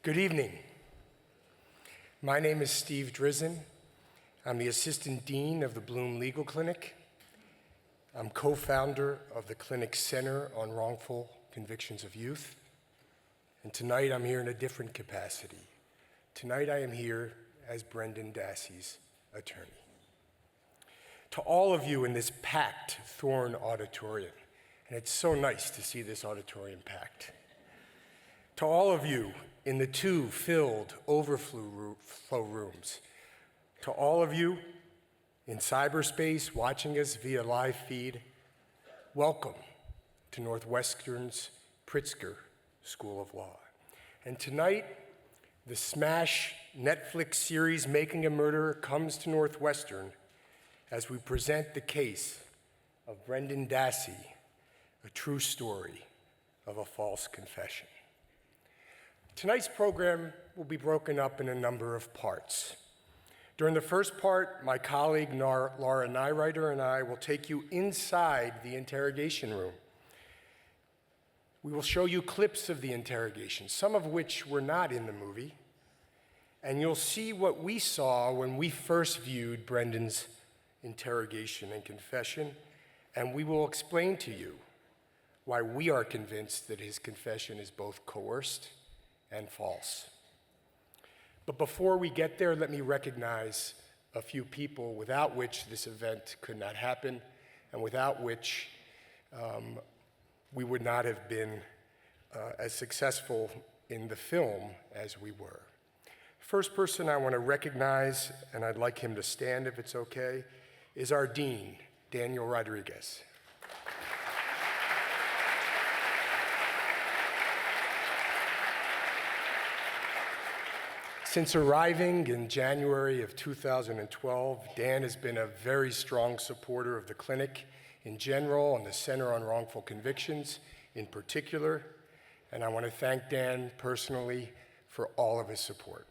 Good evening. My name is Steve Drizin. I'm the Assistant Dean of the Bloom Legal Clinic. I'm co-founder of the clinic's Center on Wrongful Convictions of Youth. And tonight I'm here in a different capacity. Tonight I am here as Brendan Dassey's attorney. To all of you in this packed Thorne auditorium, and it's so nice to see this auditorium packed. To all of you in the two filled overflow rooms, to all of you in cyberspace watching us via live feed, welcome to Northwestern's Pritzker School of Law. And tonight, the smash Netflix series Making a Murderer comes to Northwestern as we present the case of Brendan Dassey, a true story of a false confession. Tonight's program will be broken up in a number of parts. During the first part, my colleague Laura Nirider and I will take you inside the interrogation room. We will show you clips of the interrogation, some of which were not in the movie, and you'll see what we saw when we first viewed Brendan's interrogation and confession, and we will explain to you why we are convinced that his confession is both coerced and false. But before we get there, let me recognize a few people without which this event could not happen and without which we would not have been as successful in the film as we were. First person I want to recognize, and I'd like him to stand if it's okay, is our dean, Daniel Rodriguez. Since arriving in January of 2012, Dan has been a very strong supporter of the clinic in general and the Center on Wrongful Convictions in particular, and I want to thank Dan personally for all of his support.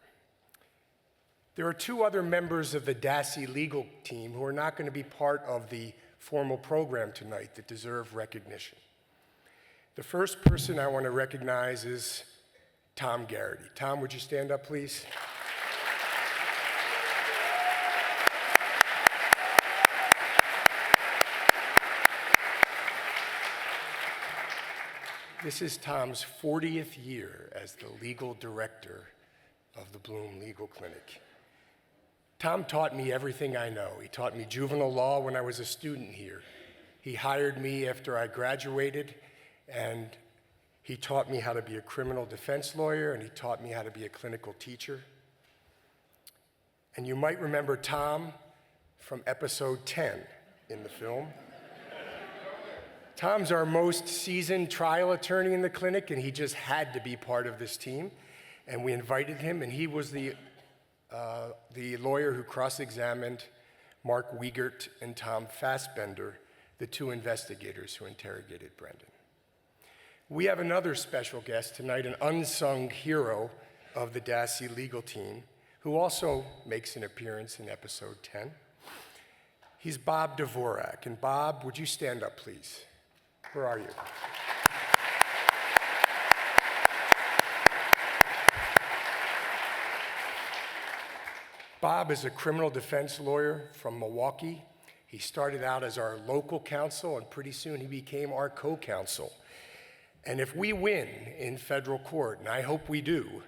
There are two other members of the Dassey legal team who are not going to be part of the formal program tonight that deserve recognition. The first person I want to recognize is Tom Garrity. Tom, would you stand up, please? This is Tom's 40th year as the legal director of the Bloom Legal Clinic. Tom taught me everything I know. He taught me juvenile law when I was a student here. He hired me after I graduated, and he taught me how to be a criminal defense lawyer, and he taught me how to be a clinical teacher. And you might remember Tom from episode 10 in the film. Tom's our most seasoned trial attorney in the clinic, and he just had to be part of this team. And we invited him, and he was the lawyer who cross-examined Mark Wiegert and Tom Fassbender, the two investigators who interrogated Brendan. We have another special guest tonight, an unsung hero of the Dassey legal team, who also makes an appearance in episode 10. He's Bob Dvorak. And Bob, would you stand up, please? Where are you? Bob is a criminal defense lawyer from Milwaukee. He started out as our local counsel, and pretty soon he became our co-counsel. And if we win in federal court, and I hope we do,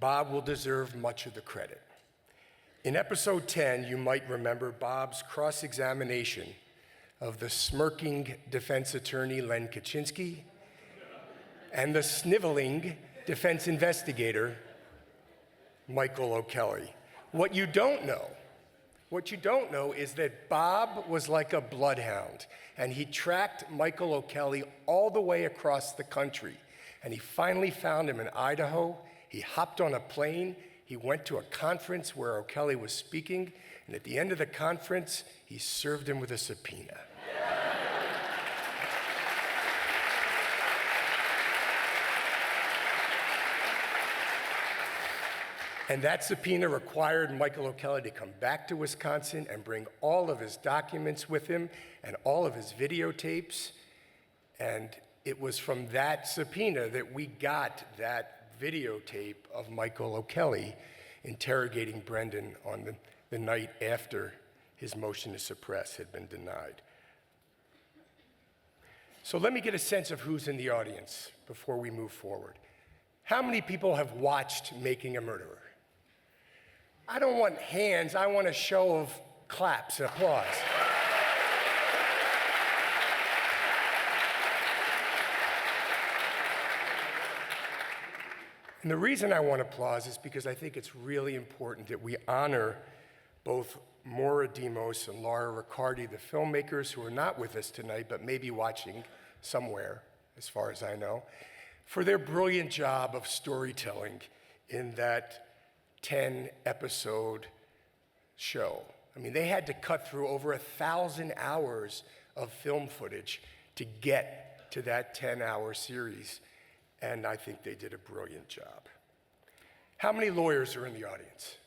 Bob will deserve much of the credit. In episode 10, you might remember Bob's cross-examination of the smirking defense attorney Len Kaczynski and the sniveling defense investigator Michael O'Kelly. What you don't know is that Bob was like a bloodhound, and he tracked Michael O'Kelly all the way across the country. And he finally found him in Idaho. He hopped on a plane. He went to a conference where O'Kelly was speaking, and at the end of the conference, he served him with a subpoena. And that subpoena required Michael O'Kelly to come back to Wisconsin and bring all of his documents with him and all of his videotapes. And it was from that subpoena that we got that videotape of Michael O'Kelly interrogating Brendan on the night after his motion to suppress had been denied. So let me get a sense of who's in the audience before we move forward. How many people have watched Making a Murderer? I don't want hands, I want a show of claps and applause. And the reason I want applause is because I think it's really important that we honor both Maura Demos and Laura Riccardi, the filmmakers who are not with us tonight, but may be watching somewhere, as far as I know, for their brilliant job of storytelling in that 10-episode show. I mean, they had to cut through over 1,000 hours of film footage to get to that 10-hour series, and I think they did a brilliant job. How many lawyers are in the audience?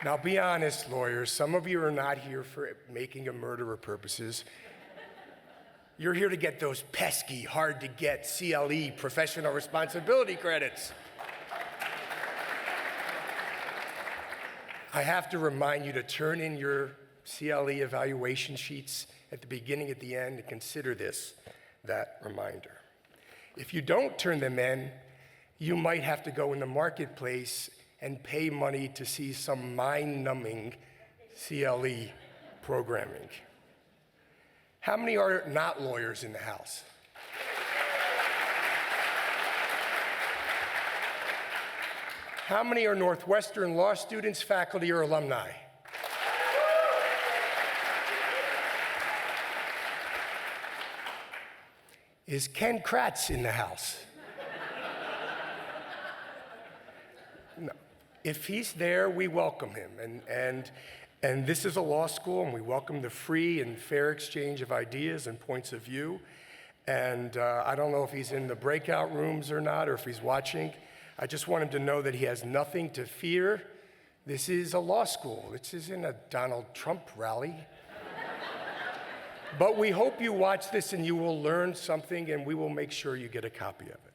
Now, be honest, lawyers, some of you are not here for Making a Murderer purposes. You're here to get those pesky, hard-to-get CLE, professional responsibility credits. I have to remind you to turn in your CLE evaluation sheets at the beginning, at the end, and consider this, that reminder. If you don't turn them in, you might have to go in the marketplace and pay money to see some mind-numbing CLE programming. How many are not lawyers in the house? How many are Northwestern law students, faculty, or alumni? Is Ken Kratz in the house? No. If he's there, we welcome him. And this is a law school, and we welcome the free and fair exchange of ideas and points of view. And I don't know if he's in the breakout rooms or not, or if he's watching. I just want him to know that he has nothing to fear. This is a law school. This isn't a Donald Trump rally. But we hope you watch this and you will learn something, and we will make sure you get a copy of it.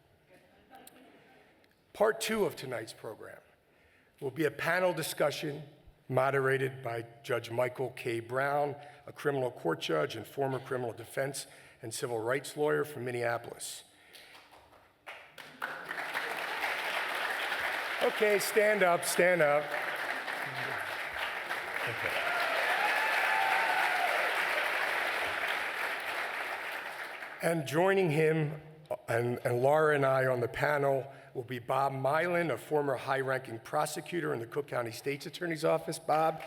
Part 2 of tonight's program will be a panel discussion moderated by Judge Michael K. Brown, a criminal court judge and former criminal defense and civil rights lawyer from Minneapolis. Okay, stand up, stand up. Okay. And joining him and Laura and I on the panel will be Bob Milan, a former high-ranking prosecutor in the Cook County State's Attorney's Office. Bob.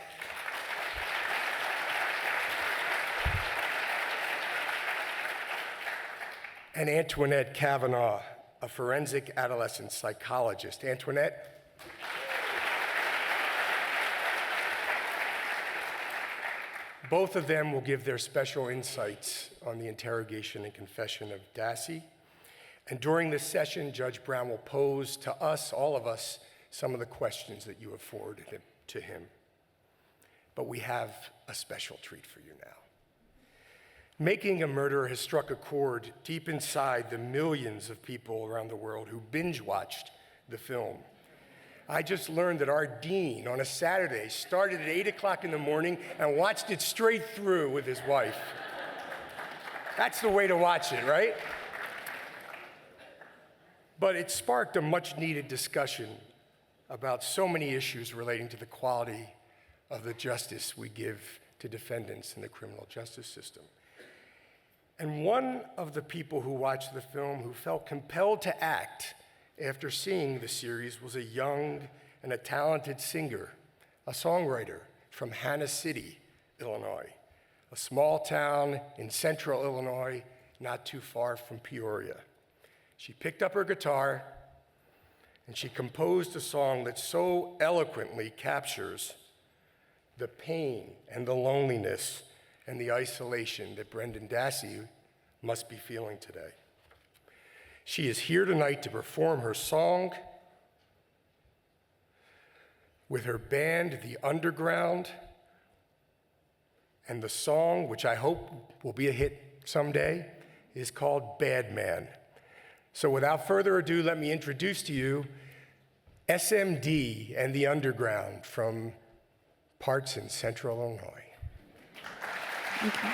And Antoinette Kavanaugh, a forensic adolescent psychologist. Antoinette. Both of them will give their special insights on the interrogation and confession of Dassey. And during this session, Judge Brown will pose to us, all of us, some of the questions that you have forwarded to him. But we have a special treat for you now. Making a Murderer has struck a chord deep inside the millions of people around the world who binge-watched the film. I just learned that our dean on a Saturday started at 8 o'clock in the morning and watched it straight through with his wife. That's the way to watch it, right? But it sparked a much-needed discussion about so many issues relating to the quality of the justice we give to defendants in the criminal justice system. And one of the people who watched the film who felt compelled to act after seeing the series was a young and a talented singer, a songwriter from Hannah City, Illinois, a small town in central Illinois, not too far from Peoria. She picked up her guitar and she composed a song that so eloquently captures the pain and the loneliness and the isolation that Brendan Dassey must be feeling today. She is here tonight to perform her song with her band, The Underground, and the song, which I hope will be a hit someday, is called Bad Man. So without further ado, let me introduce to you SMD and the Underground from parts in Central Illinois. Thank you.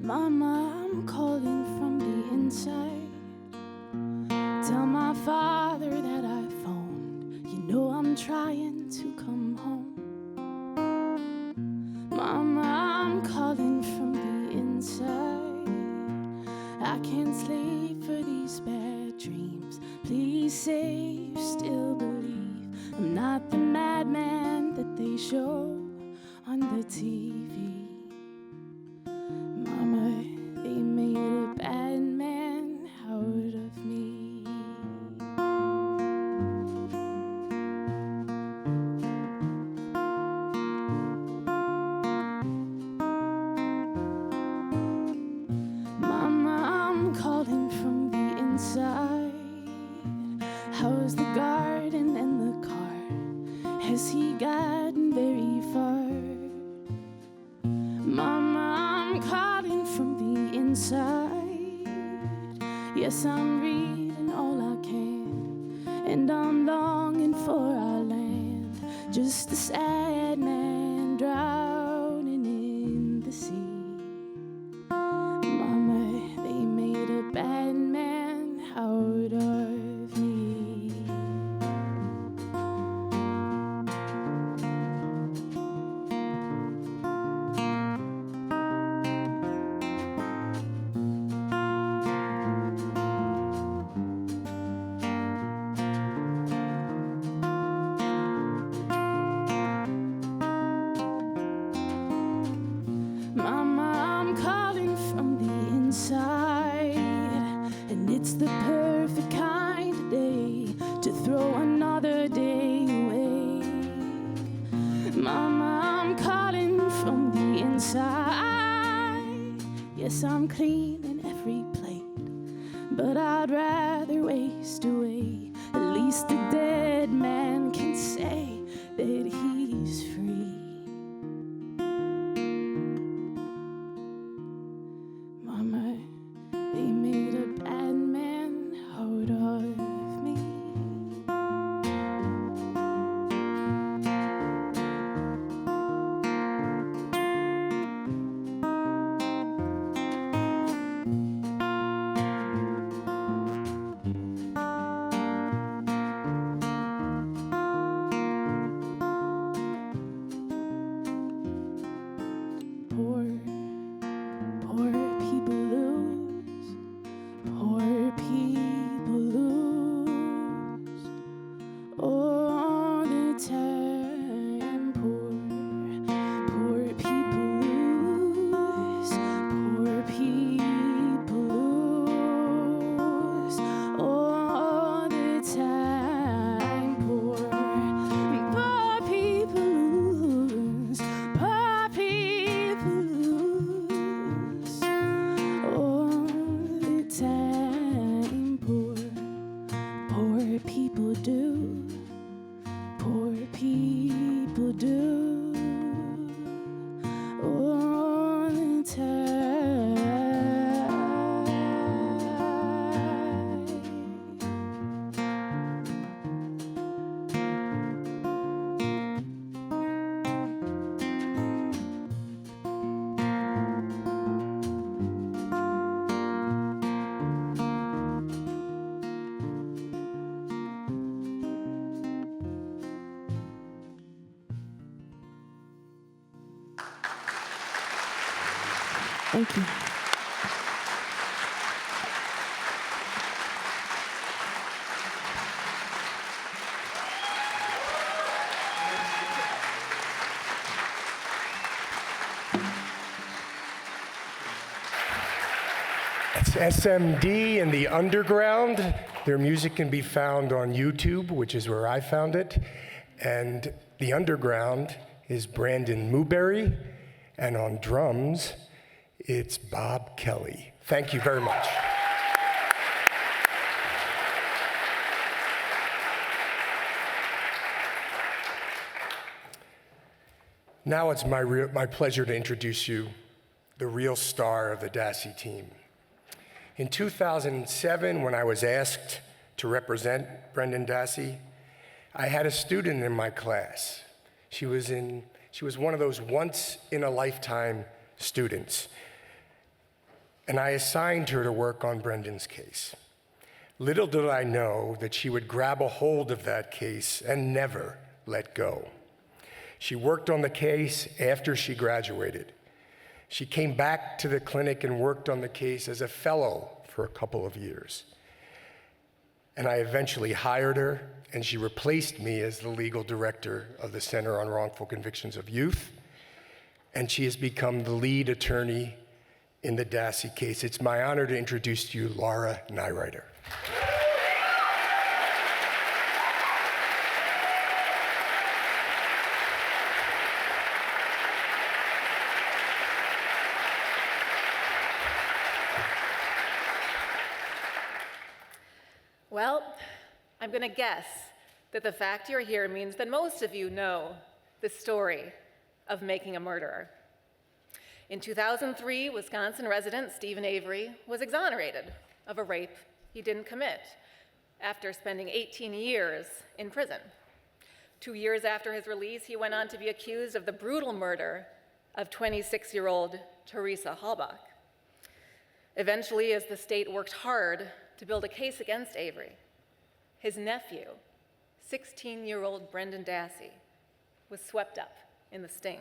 Mama, I'm calling from the inside. Tell my father that I phoned. You know I'm trying to come home. Mama, I'm calling from the inside. I can't sleep for these bad dreams. Please say you still believe I'm not the madman that they show on the TV. Mama, they made a bad man out of me. Mama, I'm calling from the inside. How's the garden and the car? Has he gotten very far? Mama, I'm calling from the inside. Yes, I'm reading all I can, and I'm longing for our land. Just a sad man drowning in the sea. Mama, they made a bad man out of me. Mama, I'm calling from the inside, and it's the perfect kind of day to throw another day away. Mama, I'm calling from the inside. Yes, I'm cleaning every plate, but I'd rather waste away. At least a dead man can say that he's free. Mama, they made a bad man out of me. Poor people lose. Poor people lose all the time. Poor people lose. Poor people lose all the time. Poor people lose. Poor people lose all the time. Poor people do. Poor people do all the time. Thank you. That's SMD and the Underground. Their music can be found on YouTube, which is where I found it. And the Underground is Brandon Mooberry, and on drums, it's Bob Kelly. Thank you very much. Now it's my pleasure to introduce you the real star of the Dassey team. In 2007, when I was asked to represent Brendan Dassey, I had a student in my class. She was one of those once-in-a-lifetime students. And I assigned her to work on Brendan's case. Little did I know that she would grab a hold of that case and never let go. She worked on the case after she graduated. She came back to the clinic and worked on the case as a fellow for a couple of years. And I eventually hired her, and she replaced me as the legal director of the Center on Wrongful Convictions of Youth, and she has become the lead attorney in the Dassey case. It's my honor to introduce to you Laura Nirider. Well, I'm going to guess that the fact you're here means that most of you know the story of making a murderer. In 2003, Wisconsin resident Stephen Avery was exonerated of a rape he didn't commit after spending 18 years in prison. 2 years after his release, he went on to be accused of the brutal murder of 26-year-old Teresa Halbach. Eventually, as the state worked hard to build a case against Avery, his nephew, 16-year-old Brendan Dassey, was swept up in the sting.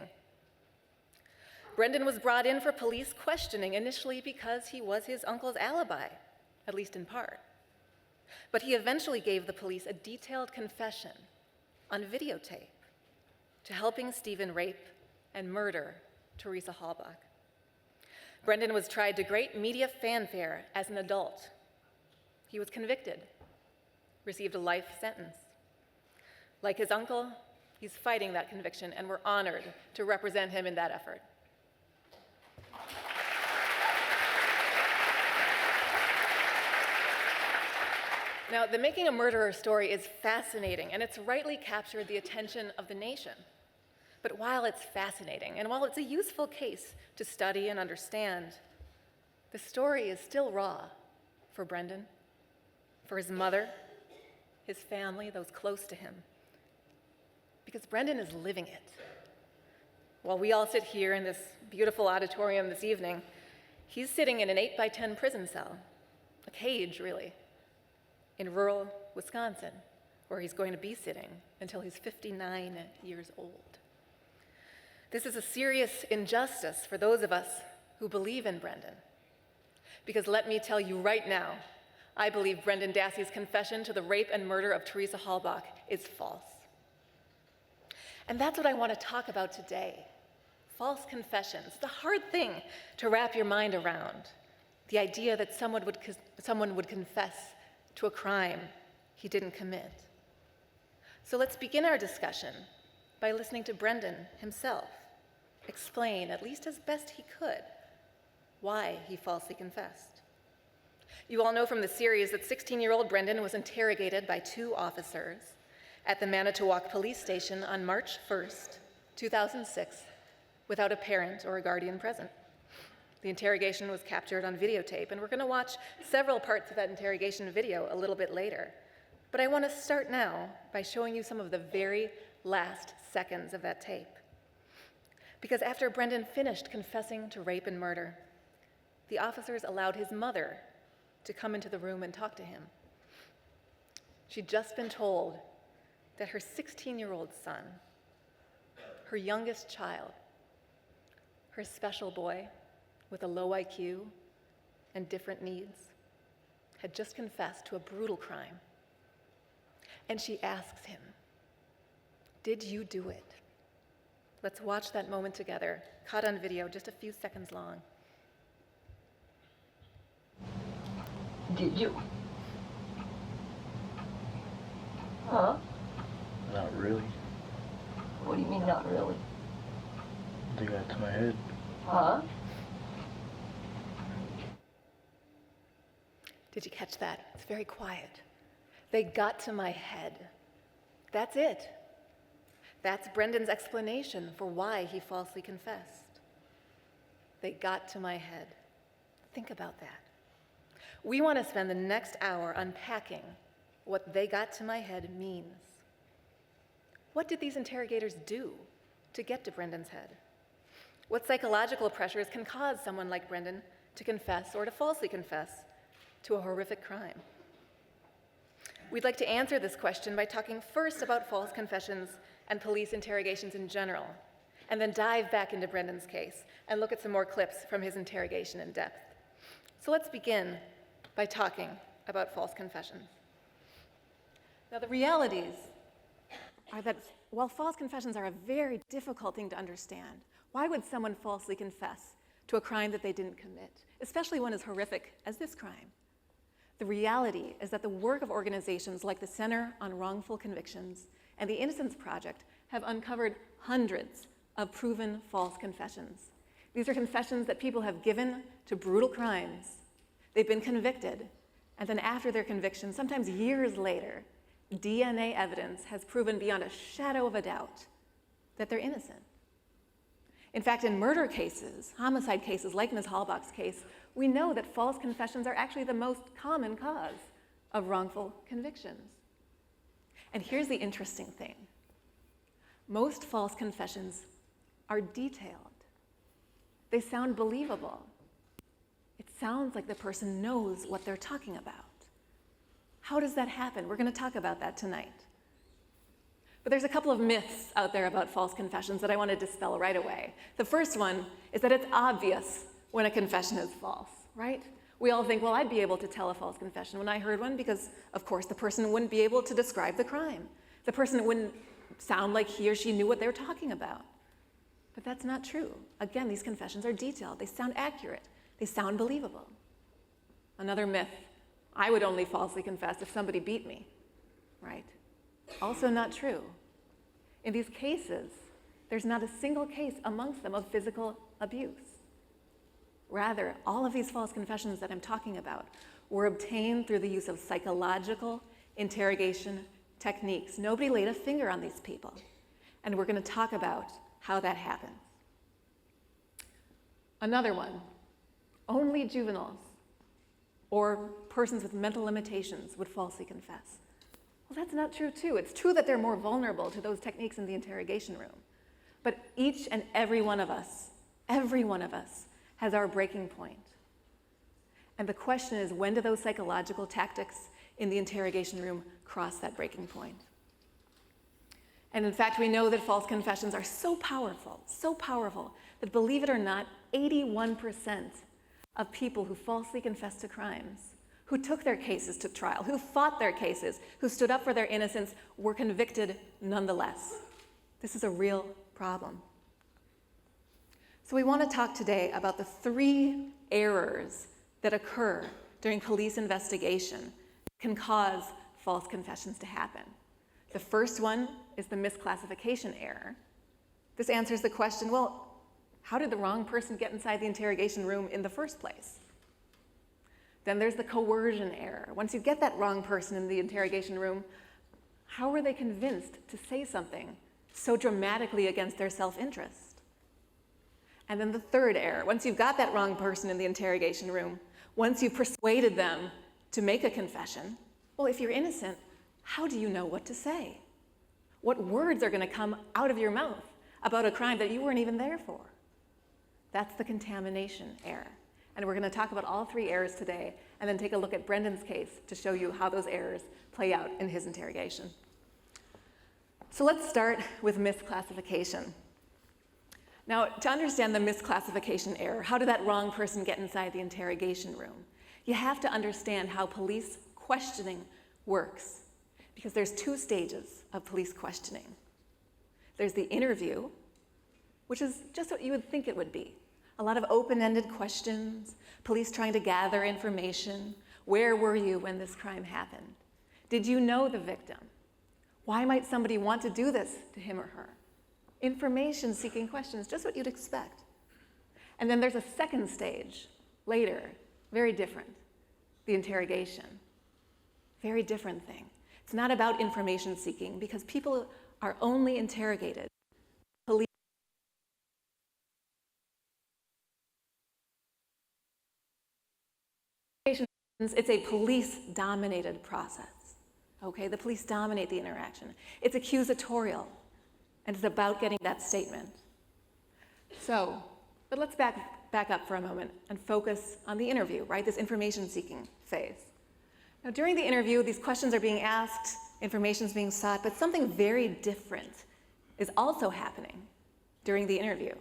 Brendan was brought in for police questioning, initially because he was his uncle's alibi, at least in part. But he eventually gave the police a detailed confession on videotape to helping Stephen rape and murder Teresa Halbach. Brendan was tried to great media fanfare as an adult. He was convicted, received a life sentence. Like his uncle, he's fighting that conviction, and we're honored to represent him in that effort. Now, the Making a Murderer story is fascinating, and it's rightly captured the attention of the nation. But while it's fascinating, and while it's a useful case to study and understand, the story is still raw for Brendan, for his mother, his family, those close to him, because Brendan is living it. While we all sit here in this beautiful auditorium this evening, he's sitting in an 8x10 prison cell, a cage, really, in rural Wisconsin, where he's going to be sitting until he's 59 years old. This is a serious injustice for those of us who believe in Brendan, because let me tell you right now, I believe Brendan Dassey's confession to the rape and murder of Teresa Halbach is false. And that's what I want to talk about today. False confessions. It's a hard thing to wrap your mind around. The idea that someone would confess to a crime he didn't commit. So let's begin our discussion by listening to Brendan himself explain, at least as best he could, why he falsely confessed. You all know from the series that 16-year-old Brendan was interrogated by 2 officers at the Manitowoc Police Station on March 1st, 2006, without a parent or a guardian present. The interrogation was captured on videotape, and we're going to watch several parts of that interrogation video a little bit later. But I want to start now by showing you some of the very last seconds of that tape. Because after Brendan finished confessing to rape and murder, the officers allowed his mother to come into the room and talk to him. She'd just been told that her 16-year-old son, her youngest child, her special boy with a low IQ and different needs, had just confessed to a brutal crime. And she asks him, "Did you do it?" Let's watch that moment together, caught on video, just a few seconds long. Did you? Huh? Not really. What do you mean, not really? They got to my head. Huh? Did you catch that? It's very quiet. They got to my head. That's it. That's Brendan's explanation for why he falsely confessed. They got to my head. Think about that. We want to spend the next hour unpacking what they got to my head means. What did these interrogators do to get to Brendan's head? What psychological pressures can cause someone like Brendan to confess or to falsely confess to a horrific crime? We'd like to answer this question by talking first about false confessions and police interrogations in general, and then dive back into Brendan's case and look at some more clips from his interrogation in depth. So let's begin by talking about false confessions. Now, the realities are that while false confessions are a very difficult thing to understand, why would someone falsely confess to a crime that they didn't commit, especially one as horrific as this crime? The reality is that the work of organizations like the Center on Wrongful Convictions and the Innocence Project have uncovered hundreds of proven false confessions. These are confessions that people have given to brutal crimes. They've been convicted, and then after their conviction, sometimes years later, DNA evidence has proven beyond a shadow of a doubt that they're innocent. In fact, in murder cases, homicide cases like Ms. Halbach's case, we know that false confessions are actually the most common cause of wrongful convictions. And here's the interesting thing. Most false confessions are detailed. They sound believable. It sounds like the person knows what they're talking about. How does that happen? We're going to talk about that tonight. But there's a couple of myths out there about false confessions that I want to dispel right away. The first one is that it's obvious when a confession is false, right? We all think, well, I'd be able to tell a false confession when I heard one because, of course, the person wouldn't be able to describe the crime. The person wouldn't sound like he or she knew what they were talking about. But that's not true. Again, these confessions are detailed. They sound accurate. They sound believable. Another myth, I would only falsely confess if somebody beat me, right? Also not true. In these cases, there's not a single case amongst them of physical abuse. Rather, all of these false confessions that I'm talking about were obtained through the use of psychological interrogation techniques. Nobody laid a finger on these people. And we're going to talk about how that happens. Another one, only juveniles or persons with mental limitations would falsely confess. Well, that's not true too. It's true that they're more vulnerable to those techniques in the interrogation room. But each and every one of us has our breaking point. And the question is, when do those psychological tactics in the interrogation room cross that breaking point? And in fact, we know that false confessions are so powerful, that believe it or not, 81% of people who falsely confess to crimes, who took their cases to trial, who fought their cases, who stood up for their innocence, were convicted nonetheless. This is a real problem. So we want to talk today about the 3 errors that occur during police investigation that can cause false confessions to happen. The first one is the misclassification error. This answers the question, well, how did the wrong person get inside the interrogation room in the first place? Then there's the coercion error. Once you get that wrong person in the interrogation room, how were they convinced to say something so dramatically against their self-interest? And then the third error, once you've got that wrong person in the interrogation room, once you've persuaded them to make a confession, well, if you're innocent, how do you know what to say? What words are going to come out of your mouth about a crime that you weren't even there for? That's the contamination error. And we're going to talk about all 3 errors today, and then take a look at Brendan's case to show you how those errors play out in his interrogation. So let's start with misclassification. Now, to understand the misclassification error, how did that wrong person get inside the interrogation room? You have to understand how police questioning works, because there's 2 stages of police questioning. There's the interview, which is just what you would think it would be. A lot of open-ended questions, police trying to gather information, Where were you when this crime happened? Did you know the victim? Why might somebody want to do this to him or her? Information-seeking questions, just what you'd expect. And then there's a second stage later, very different, the interrogation. Very different thing. It's not about information-seeking because people are only interrogated. Police it's a police-dominated process. Okay, the police dominate the interaction. It's accusatorial, and it's about getting that statement. So, but let's back up for a moment and focus on the interview, right? This information-seeking phase. Now, during the interview, these questions are being asked, information is being sought, but something very different is also happening during the interview.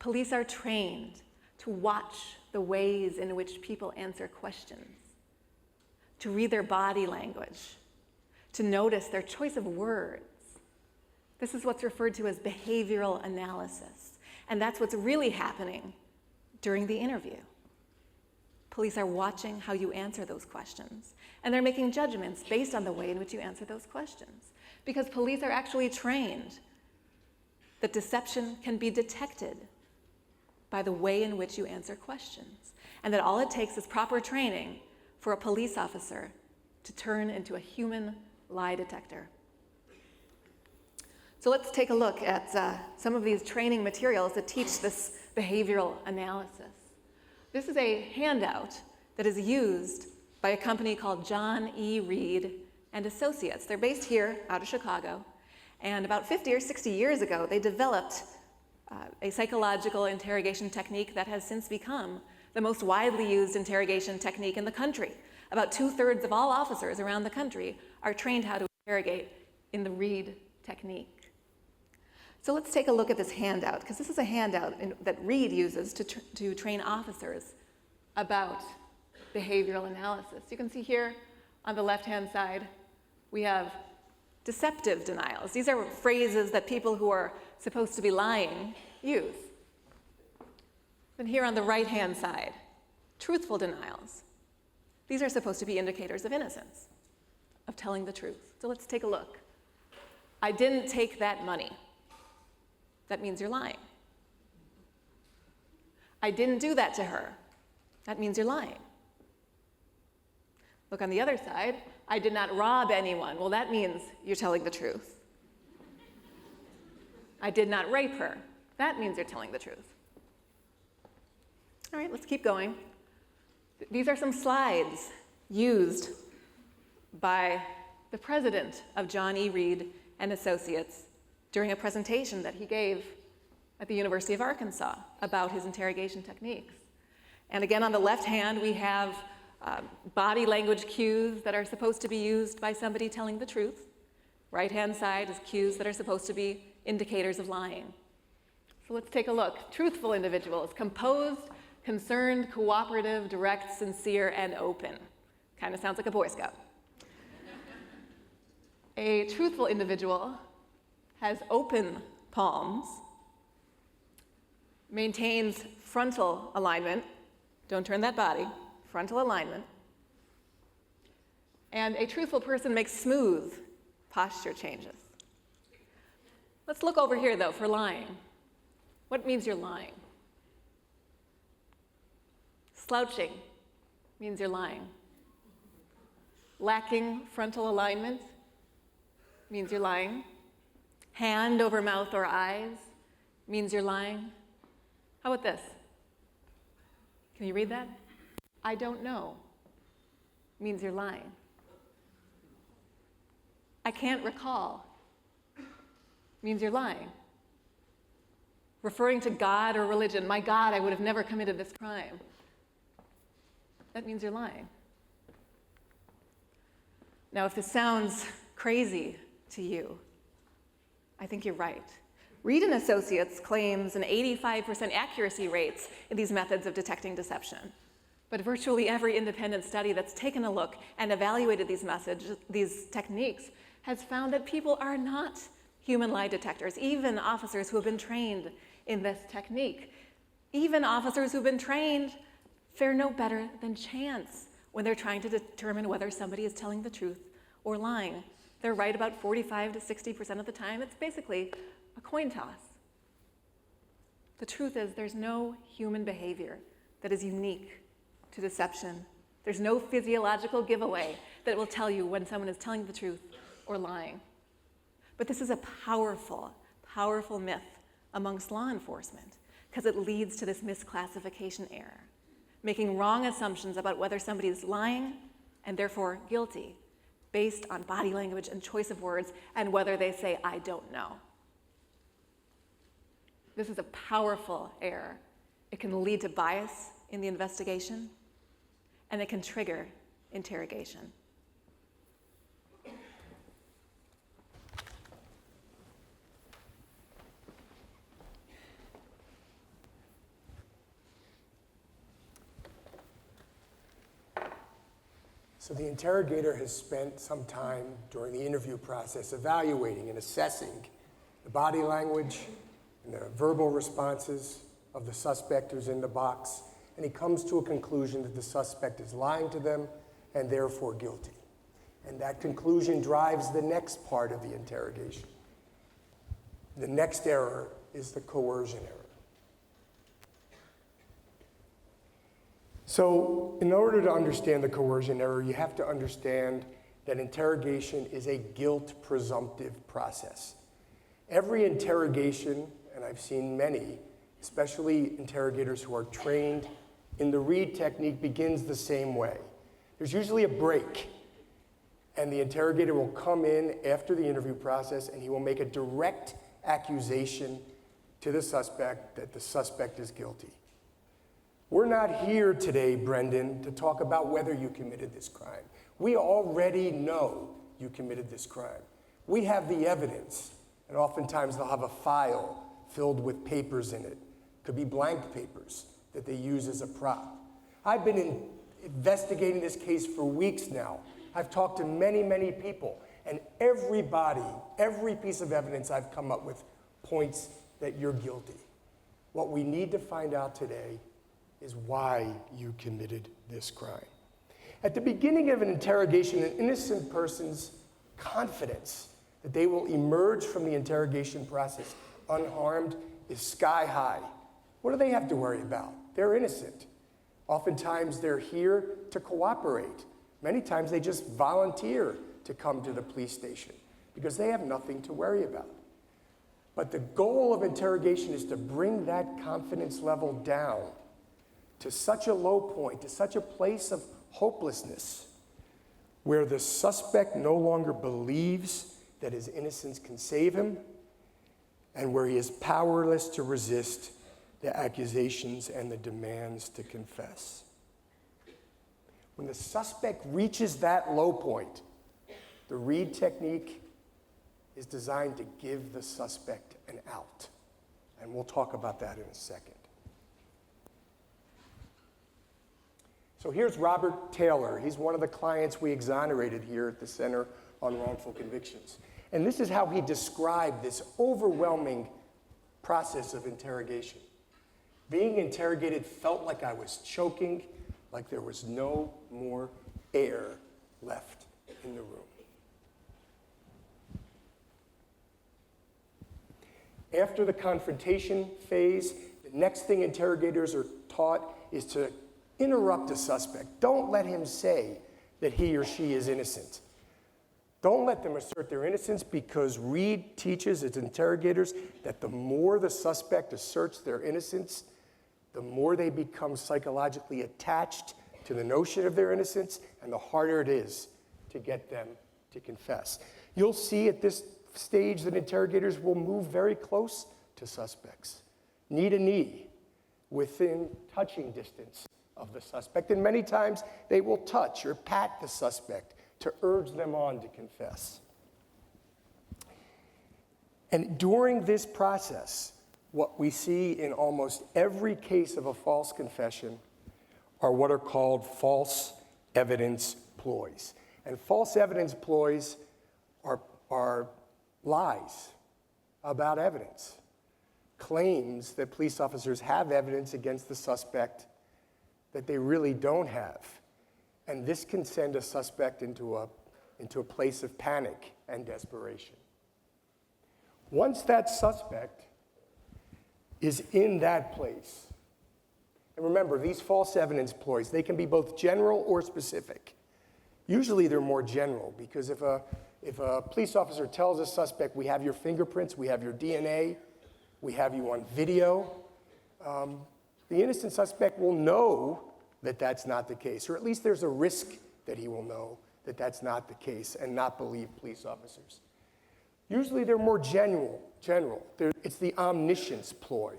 Police are trained to watch the ways in which people answer questions, to read their body language, to notice their choice of words. This is what's referred to as behavioral analysis, and that's what's really happening during the interview. Police are watching how you answer those questions, and they're making judgments based on the way in which you answer those questions. Because police are actually trained that deception can be detected by the way in which you answer questions, and that all it takes is proper training for a police officer to turn into a human lie detector. So let's take a look at some of these training materials that teach this behavioral analysis. This is a handout that is used by a company called John E. Reed and Associates. They're based here out of Chicago, and about 50 or 60 years ago, they developed a psychological interrogation technique that has since become the most widely used interrogation technique in the country. About 2/3 of all officers around the country are trained how to interrogate in the Reed technique. So let's take a look at this handout, because this is a handout that Reed uses to train officers about behavioral analysis. You can see here on the left-hand side, we have deceptive denials. These are phrases that people who are supposed to be lying use. Then here on the right-hand side, truthful denials. These are supposed to be indicators of innocence, of telling the truth. So let's take a look. I didn't take that money. That means you're lying. I didn't do that to her. That means you're lying. Look on the other side. I did not rob anyone. Well, that means you're telling the truth. I did not rape her. That means you're telling the truth. All right, let's keep going. These are some slides used by the president of John E. Reed and Associates during a presentation that he gave at the University of Arkansas about his interrogation techniques. And again, on the left hand, we have body language cues that are supposed to be used by somebody telling the truth. Right-hand side is cues that are supposed to be indicators of lying. So let's take a look. Truthful individuals: composed, concerned, cooperative, direct, sincere, and open. Kind of sounds like a Boy Scout. A truthful individual has open palms, maintains frontal alignment, don't turn that body, frontal alignment, and a truthful person makes smooth posture changes. Let's look over here, though, for lying. What means you're lying? Slouching means you're lying. Lacking frontal alignment means you're lying. Hand over mouth or eyes means you're lying. How about this? Can you read that? I don't know means you're lying. I can't recall means you're lying. Referring to God or religion, my God, I would have never committed this crime. That means you're lying. Now, if this sounds crazy to you, I think you're right. Reed and Associates claims an 85% accuracy rates in these methods of detecting deception. But virtually every independent study that's taken a look and evaluated these techniques has found that people are not human lie detectors, even officers who have been trained in this technique. Even officers who've been trained fare no better than chance when they're trying to determine whether somebody is telling the truth or lying. They're right about 45 to 60% of the time. It's basically a coin toss. The truth is there's no human behavior that is unique to deception. There's no physiological giveaway that will tell you when someone is telling the truth or lying. But this is a powerful, powerful myth amongst law enforcement because it leads to this misclassification error, making wrong assumptions about whether somebody is lying and therefore guilty based on body language and choice of words and whether they say, "I don't know." This is a powerful error. It can lead to bias in the investigation, and it can trigger interrogation. So the interrogator has spent some time during the interview process evaluating and assessing the body language and the verbal responses of the suspect who's in the box, and he comes to a conclusion that the suspect is lying to them and therefore guilty. And that conclusion drives the next part of the interrogation. The next error is the coercion error. So in order to understand the coercion error, you have to understand that interrogation is a guilt presumptive process. Every interrogation, and I've seen many, especially interrogators who are trained in the read technique, begins the same way. There's usually a break, and the interrogator will come in after the interview process and he will make a direct accusation to the suspect that the suspect is guilty. We're not here today, Brendan, to talk about whether you committed this crime. We already know you committed this crime. We have the evidence, and oftentimes they'll have a file filled with papers in it. Could be blank papers that they use as a prop. I've been investigating this case for weeks now. I've talked to many, many people, and everybody, every piece of evidence I've come up with points that you're guilty. What we need to find out today is why you committed this crime. At the beginning of an interrogation, an innocent person's confidence that they will emerge from the interrogation process unharmed is sky high. What do they have to worry about? They're innocent. Oftentimes they're here to cooperate. Many times they just volunteer to come to the police station because they have nothing to worry about. But the goal of interrogation is to bring that confidence level down to such a low point, to such a place of hopelessness, where the suspect no longer believes that his innocence can save him, and where he is powerless to resist the accusations and the demands to confess. When the suspect reaches that low point, the read technique is designed to give the suspect an out. And we'll talk about that in a second. So here's Robert Taylor. He's one of the clients we exonerated here at the Center on Wrongful Convictions. And this is how he described this overwhelming process of interrogation. Being interrogated felt like I was choking, like there was no more air left in the room. After the confrontation phase, the next thing interrogators are taught is to interrupt a suspect. Don't let him say that he or she is innocent. Don't let them assert their innocence, because Reed teaches its interrogators that the more the suspect asserts their innocence, the more they become psychologically attached to the notion of their innocence, and the harder it is to get them to confess. You'll see at this stage that interrogators will move very close to suspects, knee to knee, within touching distance of the suspect, and many times they will touch or pat the suspect to urge them on to confess. And during this process, what we see in almost every case of a false confession are what are called false evidence ploys. And false evidence ploys are lies about evidence, claims that police officers have evidence against the suspect that they really don't have. And this can send a suspect into a place of panic and desperation. Once that suspect is in that place, and remember, these false evidence ploys, they can be both general or specific. Usually they're more general, because if a police officer tells a suspect, we have your fingerprints, we have your DNA, we have you on video, the innocent suspect will know that that's not the case, or at least there's a risk that he will know that that's not the case and not believe police officers. Usually they're more general. It's the omniscience ploy.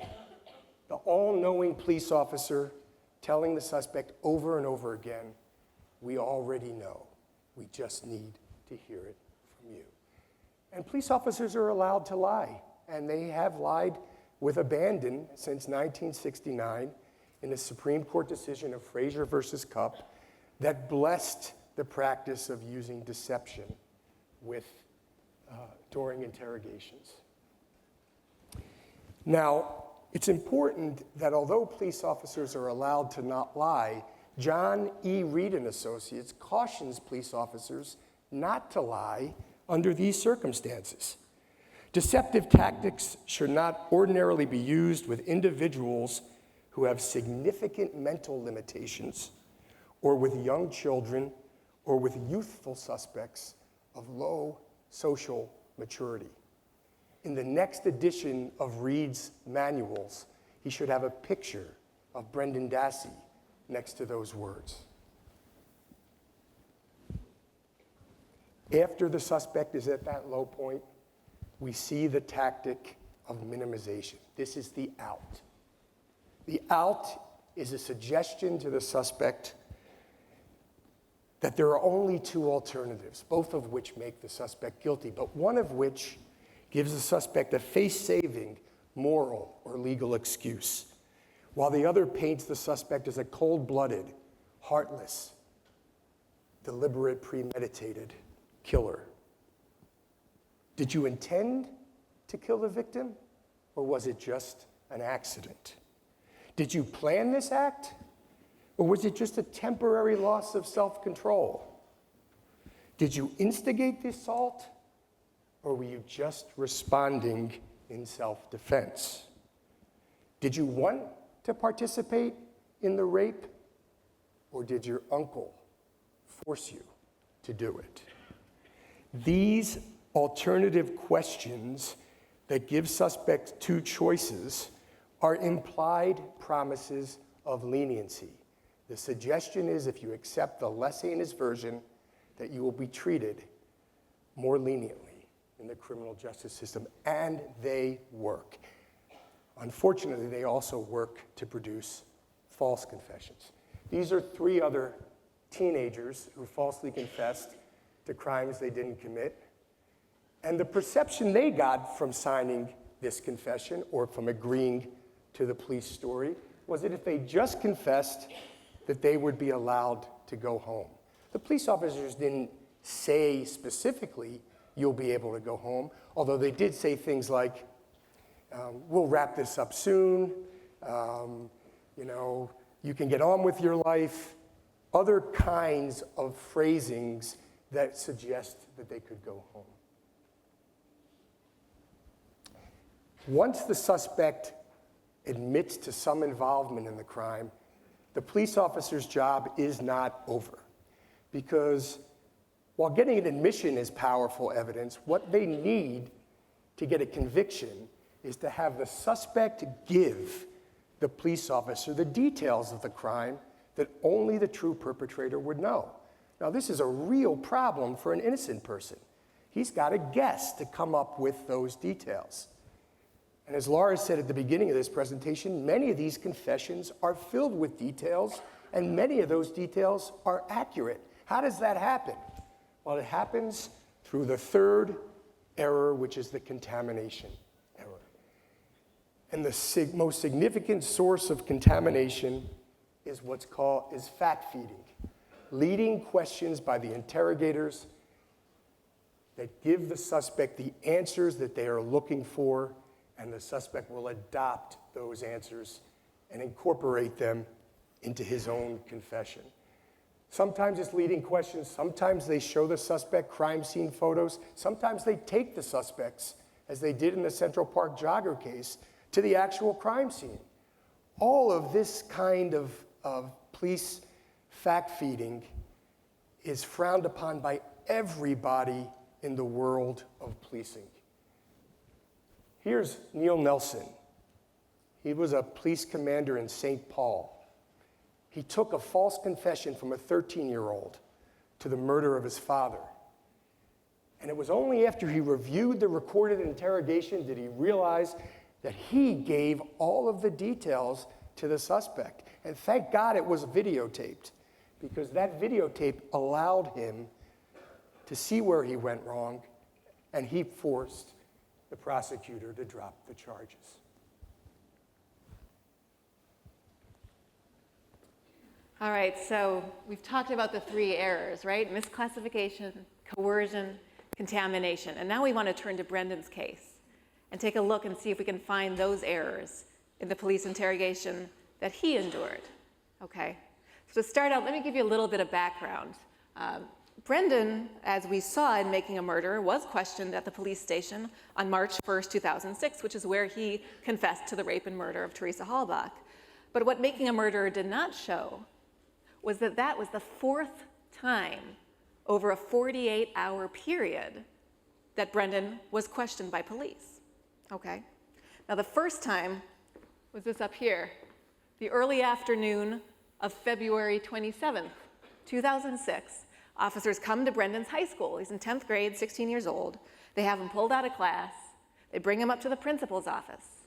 The all-knowing police officer telling the suspect over and over again, we already know. We just need to hear it from you. And police officers are allowed to lie, and they have lied with abandon since 1969 in the Supreme Court decision of Frazier versus Cupp that blessed the practice of using deception during interrogations. Now, it's important that although police officers are allowed to not lie, John E. Reed and Associates cautions police officers not to lie under these circumstances. Deceptive tactics should not ordinarily be used with individuals who have significant mental limitations, or with young children, or with youthful suspects of low social maturity. In the next edition of Reed's manuals, he should have a picture of Brendan Dassey next to those words. After the suspect is at that low point, we see the tactic of minimization. This is the out. The out is a suggestion to the suspect that there are only two alternatives, both of which make the suspect guilty, but one of which gives the suspect a face-saving moral or legal excuse, while the other paints the suspect as a cold-blooded, heartless, deliberate, premeditated killer. Did you intend to kill the victim, or was it just an accident? Did you plan this act, or was it just a temporary loss of self-control? Did you instigate the assault, or were you just responding in self-defense? Did you want to participate in the rape, or did your uncle force you to do it? These alternative questions that give suspects two choices are implied promises of leniency. The suggestion is if you accept the less heinous version, that you will be treated more leniently in the criminal justice system, and they work. Unfortunately, they also work to produce false confessions. These are three other teenagers who falsely confessed to crimes they didn't commit. And the perception they got from signing this confession or from agreeing to the police story was that if they just confessed, that they would be allowed to go home. The police officers didn't say specifically, you'll be able to go home, although they did say things like, we'll wrap this up soon, you can get on with your life, other kinds of phrasings that suggest that they could go home. Once the suspect admits to some involvement in the crime, the police officer's job is not over. Because while getting an admission is powerful evidence, what they need to get a conviction is to have the suspect give the police officer the details of the crime that only the true perpetrator would know. Now, this is a real problem for an innocent person. He's got to guess to come up with those details. And as Laura said at the beginning of this presentation, many of these confessions are filled with details, and many of those details are accurate. How does that happen? Well, it happens through the third error, which is the contamination error. And the most significant source of contamination is fact-feeding, leading questions by the interrogators that give the suspect the answers that they are looking for, and the suspect will adopt those answers and incorporate them into his own confession. Sometimes it's leading questions. Sometimes they show the suspect crime scene photos. Sometimes they take the suspects, as they did in the Central Park jogger case, to the actual crime scene. All of this kind of police fact-feeding is frowned upon by everybody in the world of policing. Here's Neil Nelson. He was a police commander in St. Paul. He took a false confession from a 13-year-old to the murder of his father. And it was only after he reviewed the recorded interrogation did he realize that he gave all of the details to the suspect. And thank God it was videotaped, because that videotape allowed him to see where he went wrong, and he forced the prosecutor to drop the charges. All right, so we've talked about the three errors, right? Misclassification, coercion, contamination. And now we want to turn to Brendan's case and take a look and see if we can find those errors in the police interrogation that he endured, okay? So to start out, let me give you a little bit of background. Brendan, as we saw in Making a Murderer, was questioned at the police station on March 1st, 2006, which is where he confessed to the rape and murder of Teresa Halbach. But what Making a Murderer did not show was that that was the fourth time over a 48-hour period that Brendan was questioned by police, okay? Now the first time was this up here, the early afternoon of February 27th, 2006. Officers come to Brendan's high school. He's in 10th grade, 16 years old. They have him pulled out of class. They bring him up to the principal's office,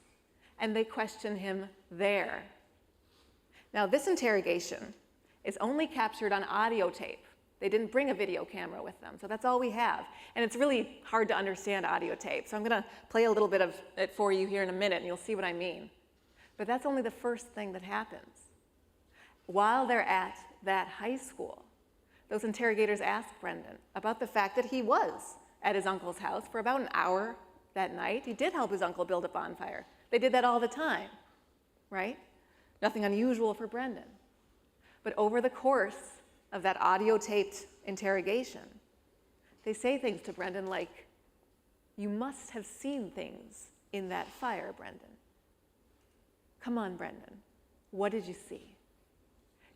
and they question him there. Now this interrogation is only captured on audio tape. They didn't bring a video camera with them, so that's all we have. And it's really hard to understand audio tape, so I'm gonna play a little bit of it for you here in a minute, and you'll see what I mean. But that's only the first thing that happens. While they're at that high school, those interrogators ask Brendan about the fact that he was at his uncle's house for about an hour that night. He did help his uncle build a bonfire. They did that all the time, right? Nothing unusual for Brendan. But over the course of that audio-taped interrogation, they say things to Brendan like, "You must have seen things in that fire, Brendan. Come on, Brendan. What did you see?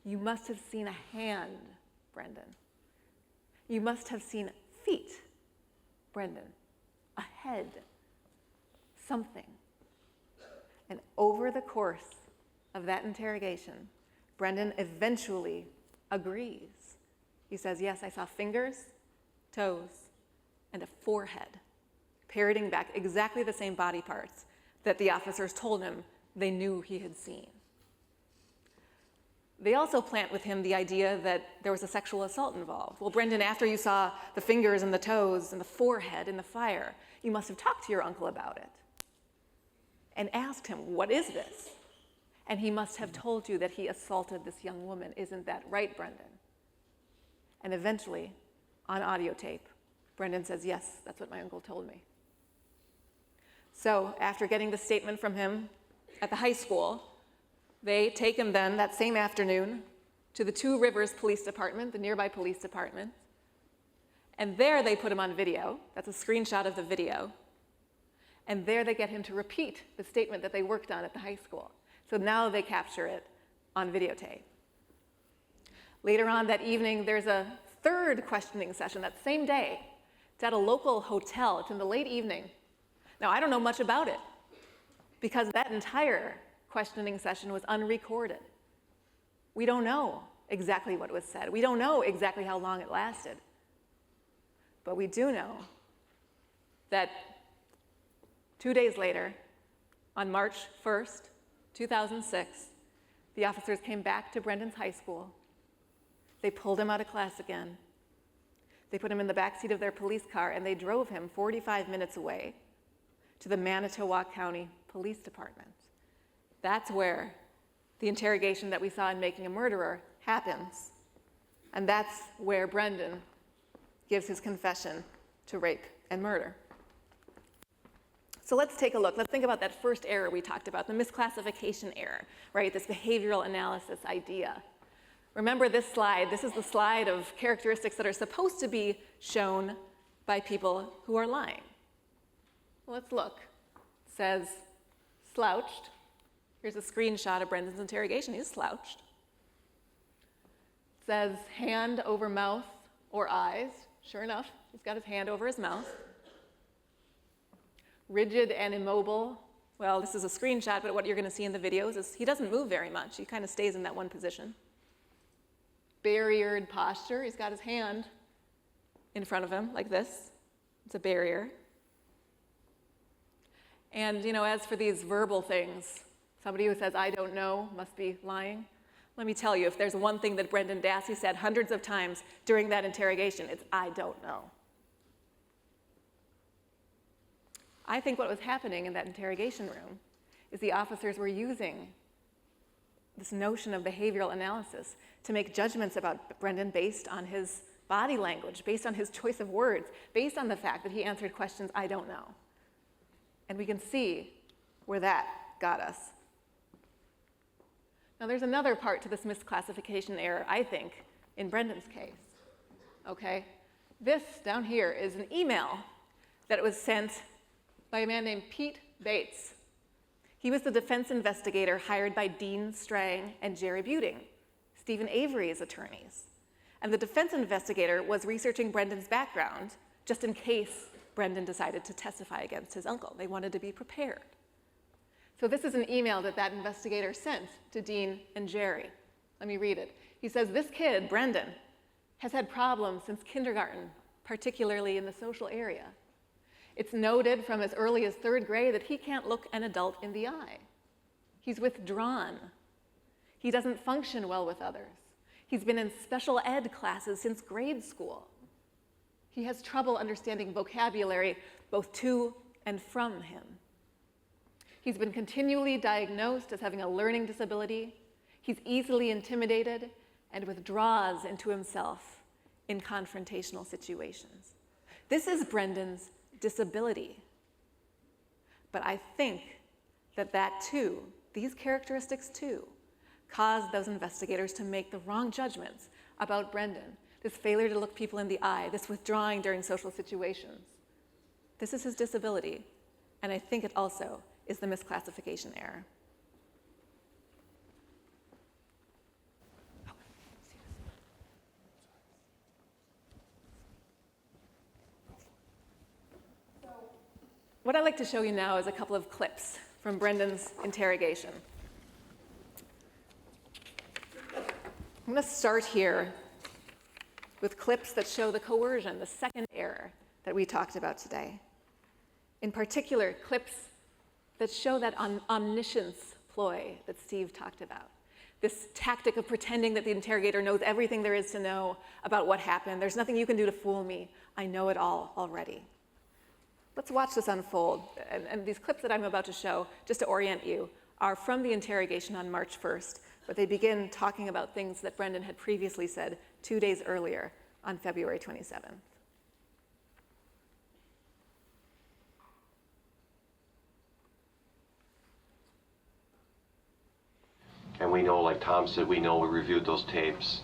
You must have seen a hand, Brendan. You must have seen feet, Brendan. A head. Something." And over the course of that interrogation, Brendan eventually agrees. He says, "Yes, I saw fingers, toes, and a forehead," parroting back exactly the same body parts that the officers told him they knew he had seen. They also plant with him the idea that there was a sexual assault involved. "Well, Brendan, after you saw the fingers and the toes and the forehead in the fire, you must have talked to your uncle about it and asked him, 'What is this?' And he must have told you that he assaulted this young woman. Isn't that right, Brendan?" And eventually, on audio tape, Brendan says, "Yes, that's what my uncle told me." So after getting the statement from him at the high school, they take him then that same afternoon to the Two Rivers Police Department, the nearby police department. And there they put him on video. That's a screenshot of the video. And there they get him to repeat the statement that they worked on at the high school. So now they capture it on videotape. Later on that evening, there's a third questioning session that same day. It's at a local hotel. It's in the late evening. Now, I don't know much about it because that entire questioning session was unrecorded. We don't know exactly what was said. We don't know exactly how long it lasted. But we do know that 2 days later, on March 1st, 2006, the officers came back to Brendan's high school. They pulled him out of class again. They put him in the backseat of their police car, and they drove him 45 minutes away to the Manitowoc County Police Department. That's where the interrogation that we saw in Making a Murderer happens. And that's where Brendan gives his confession to rape and murder. So let's take a look. Let's think about that first error we talked about, the misclassification error, right? This behavioral analysis idea. Remember this slide. This is the slide of characteristics that are supposed to be shown by people who are lying. Let's look. It says slouched. Here's a screenshot of Brendan's interrogation. He's slouched. It says hand over mouth or eyes. Sure enough, he's got his hand over his mouth. Rigid and immobile. Well, this is a screenshot, but what you're going to see in the videos is he doesn't move very much. He kind of stays in that one position. Barriered posture. He's got his hand in front of him like this. It's a barrier. And, as for these verbal things, somebody who says, I don't know, must be lying. Let me tell you, if there's one thing that Brendan Dassey said hundreds of times during that interrogation, it's, I don't know. I think what was happening in that interrogation room is the officers were using this notion of behavioral analysis to make judgments about Brendan based on his body language, based on his choice of words, based on the fact that he answered questions, I don't know. And we can see where that got us. Now there's another part to this misclassification error, I think, in Brendan's case. Okay? This down here is an email that was sent by a man named Pete Bates. He was the defense investigator hired by Dean Strang and Jerry Buting, Stephen Avery's attorneys. And the defense investigator was researching Brendan's background just in case Brendan decided to testify against his uncle. They wanted to be prepared. So this is an email that investigator sent to Dean and Jerry. Let me read it. He says, this kid, Brendan, has had problems since kindergarten, particularly in the social area. It's noted from as early as 3rd grade that he can't look an adult in the eye. He's withdrawn. He doesn't function well with others. He's been in special ed classes since grade school. He has trouble understanding vocabulary both to and from him. He's been continually diagnosed as having a learning disability. He's easily intimidated and withdraws into himself in confrontational situations. This is Brendan's disability. But I think that too, these characteristics too, caused those investigators to make the wrong judgments about Brendan. This failure to look people in the eye, this withdrawing during social situations. This is his disability, and I think it also is the misclassification error. What I'd like to show you now is a couple of clips from Brendan's interrogation. I'm going to start here with clips that show the coercion, the second error that we talked about today. In particular, clips that show that omniscience ploy that Steve talked about. This tactic of pretending that the interrogator knows everything there is to know about what happened. There's nothing you can do to fool me. I know it all already. Let's watch this unfold. And these clips that I'm about to show, just to orient you, are from the interrogation on March 1st, but they begin talking about things that Brendan had previously said 2 days earlier on February 27th. And we know, like Tom said, we reviewed those tapes.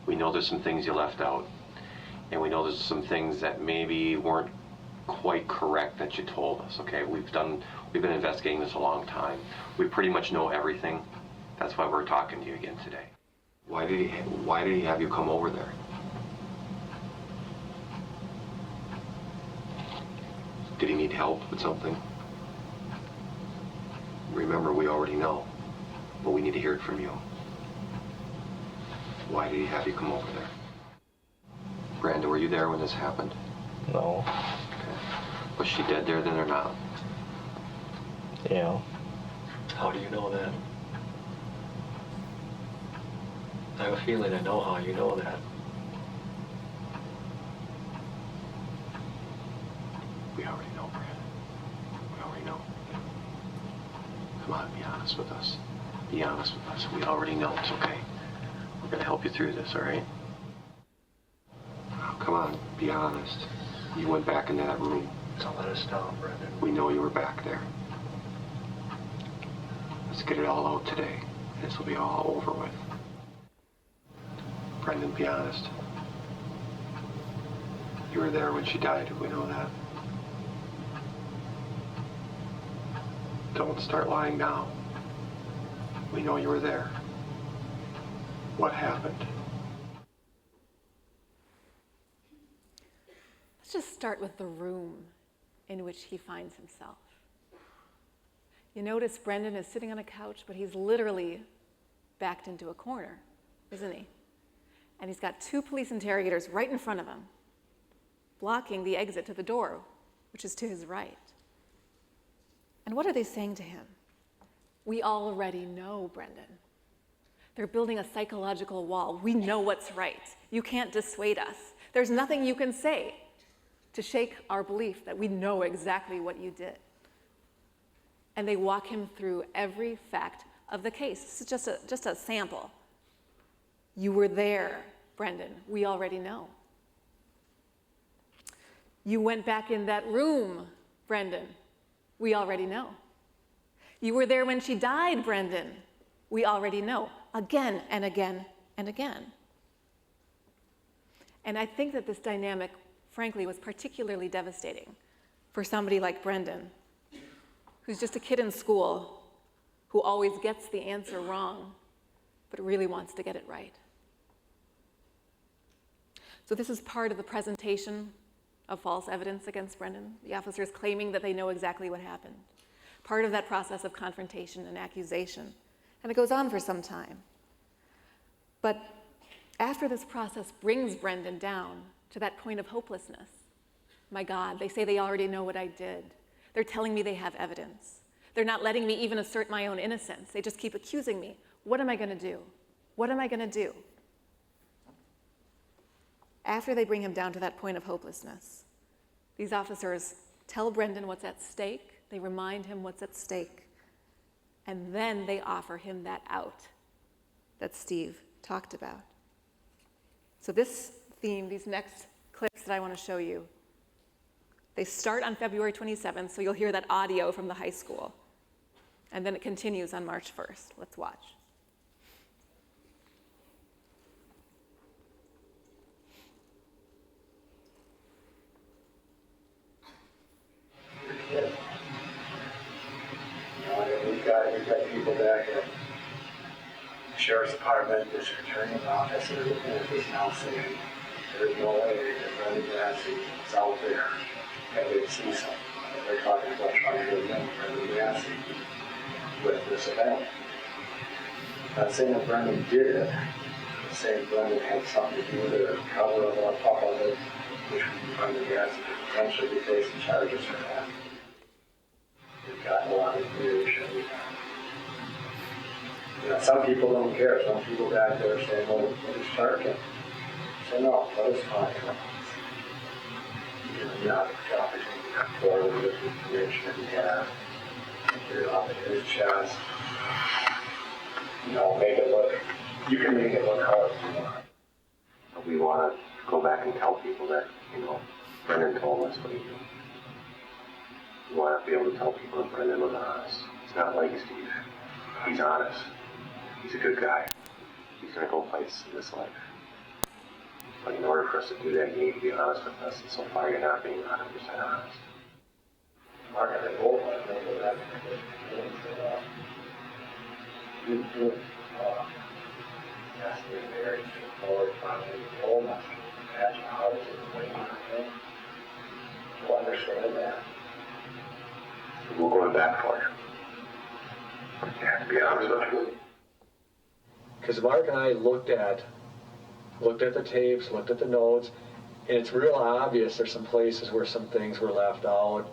We know there's some things you left out. And we know there's some things that maybe weren't quite correct that you told us, okay? We've been investigating this a long time. We pretty much know everything. That's why we're talking to you again today. Why did he have you come over there? Did he need help with something? Remember, we already know, but we need to hear it from you. Why did he have you come over there? Brandon, were you there when this happened? No. Okay. Was she dead there then or not? Yeah. How do you know that? I have a feeling I know how you know that. We already know, Brandon. We already know. Come on, be honest with us. Be honest with us. We already know. It's okay. We're going to help you through this, all right? Oh, come on, be honest. You went back into that room. Don't let us down, Brendan. We know you were back there. Let's get it all out today. This will be all over with. Brendan, be honest. You were there when she died, we know that. Don't start lying now. We know you were there. What happened? Let's just start with the room in which he finds himself. You notice Brendan is sitting on a couch, but he's literally backed into a corner, isn't he? And he's got two police interrogators right in front of him, blocking the exit to the door, which is to his right. And what are they saying to him? We already know, Brendan. They're building a psychological wall. We know what's right. You can't dissuade us. There's nothing you can say to shake our belief that we know exactly what you did. And they walk him through every fact of the case. This is just a sample. You were there, Brendan. We already know. You went back in that room, Brendan. We already know. You were there when she died, Brendan. We already know. Again and again and again. And I think that this dynamic, frankly, was particularly devastating for somebody like Brendan, who's just a kid in school who always gets the answer wrong, but really wants to get it right. So this is part of the presentation of false evidence against Brendan, the officers claiming that they know exactly what happened. Part of that process of confrontation and accusation. And it goes on for some time. But after this process brings Brendan down to that point of hopelessness, my God, they say they already know what I did. They're telling me they have evidence. They're not letting me even assert my own innocence. They just keep accusing me. What am I going to do? What am I going to do? After they bring him down to that point of hopelessness, these officers tell Brendan what's at stake. They remind him what's at stake. And then they offer him that out that Steve talked about. So this theme, these next clips that I want to show you, they start on February 27th, so you'll hear that audio from the high school. And then it continues on March 1st. Let's watch. We've got people back at the Sheriff's Department, District Attorney's Office, and is now saying there's no way that Brendan Dassey is out there and they'd see something. They're talking about trying to link Brendan Dassey with this event. Not saying that Brendan did it, but saying Brendan had something to do with it or cover of our public, which Brendan Dassey could potentially be facing charges for that. We've gotten a lot of information. Some people don't care. Some people back there are saying, well, let us target. So no, let us talk about this. Not the opportunity to come forward with the information that we have. Get it off of his chest. Make it look, you can make it look hard if you want. But we want to go back and tell people that, Brendan told us what he did. We want to be able to tell people that Brendan was honest. It's not like Steve. He's honest. He's a good guy. He's going to go places in this life. But in order for us to do that, you need to be honest with us. And so far, you're not being 100% honest. Mark, I both want to know that. Yes, we're very straightforward, finally told us. Imagine how it's waiting on him. We'll understand that. We're going back for you. You have to be honest with you. Because Mark and I looked at the tapes, looked at the notes, and it's real obvious there's some places where some things were left out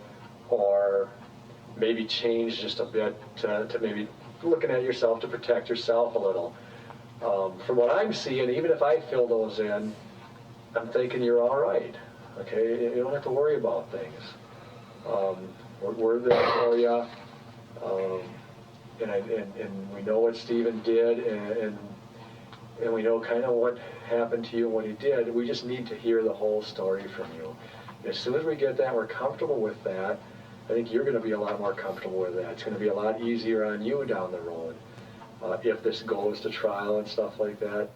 or maybe changed just a bit to maybe looking at yourself to protect yourself a little. From what I'm seeing, even if I fill those in, I'm thinking you're all right. Okay, you don't have to worry about things. We're there for you. And we know what Stephen did, and we know kind of what happened to you and what he did. We just need to hear the whole story from you. And as soon as we get that, we're comfortable with that, I think you're going to be a lot more comfortable with that. It's going to be a lot easier on you down the road if this goes to trial and stuff like that.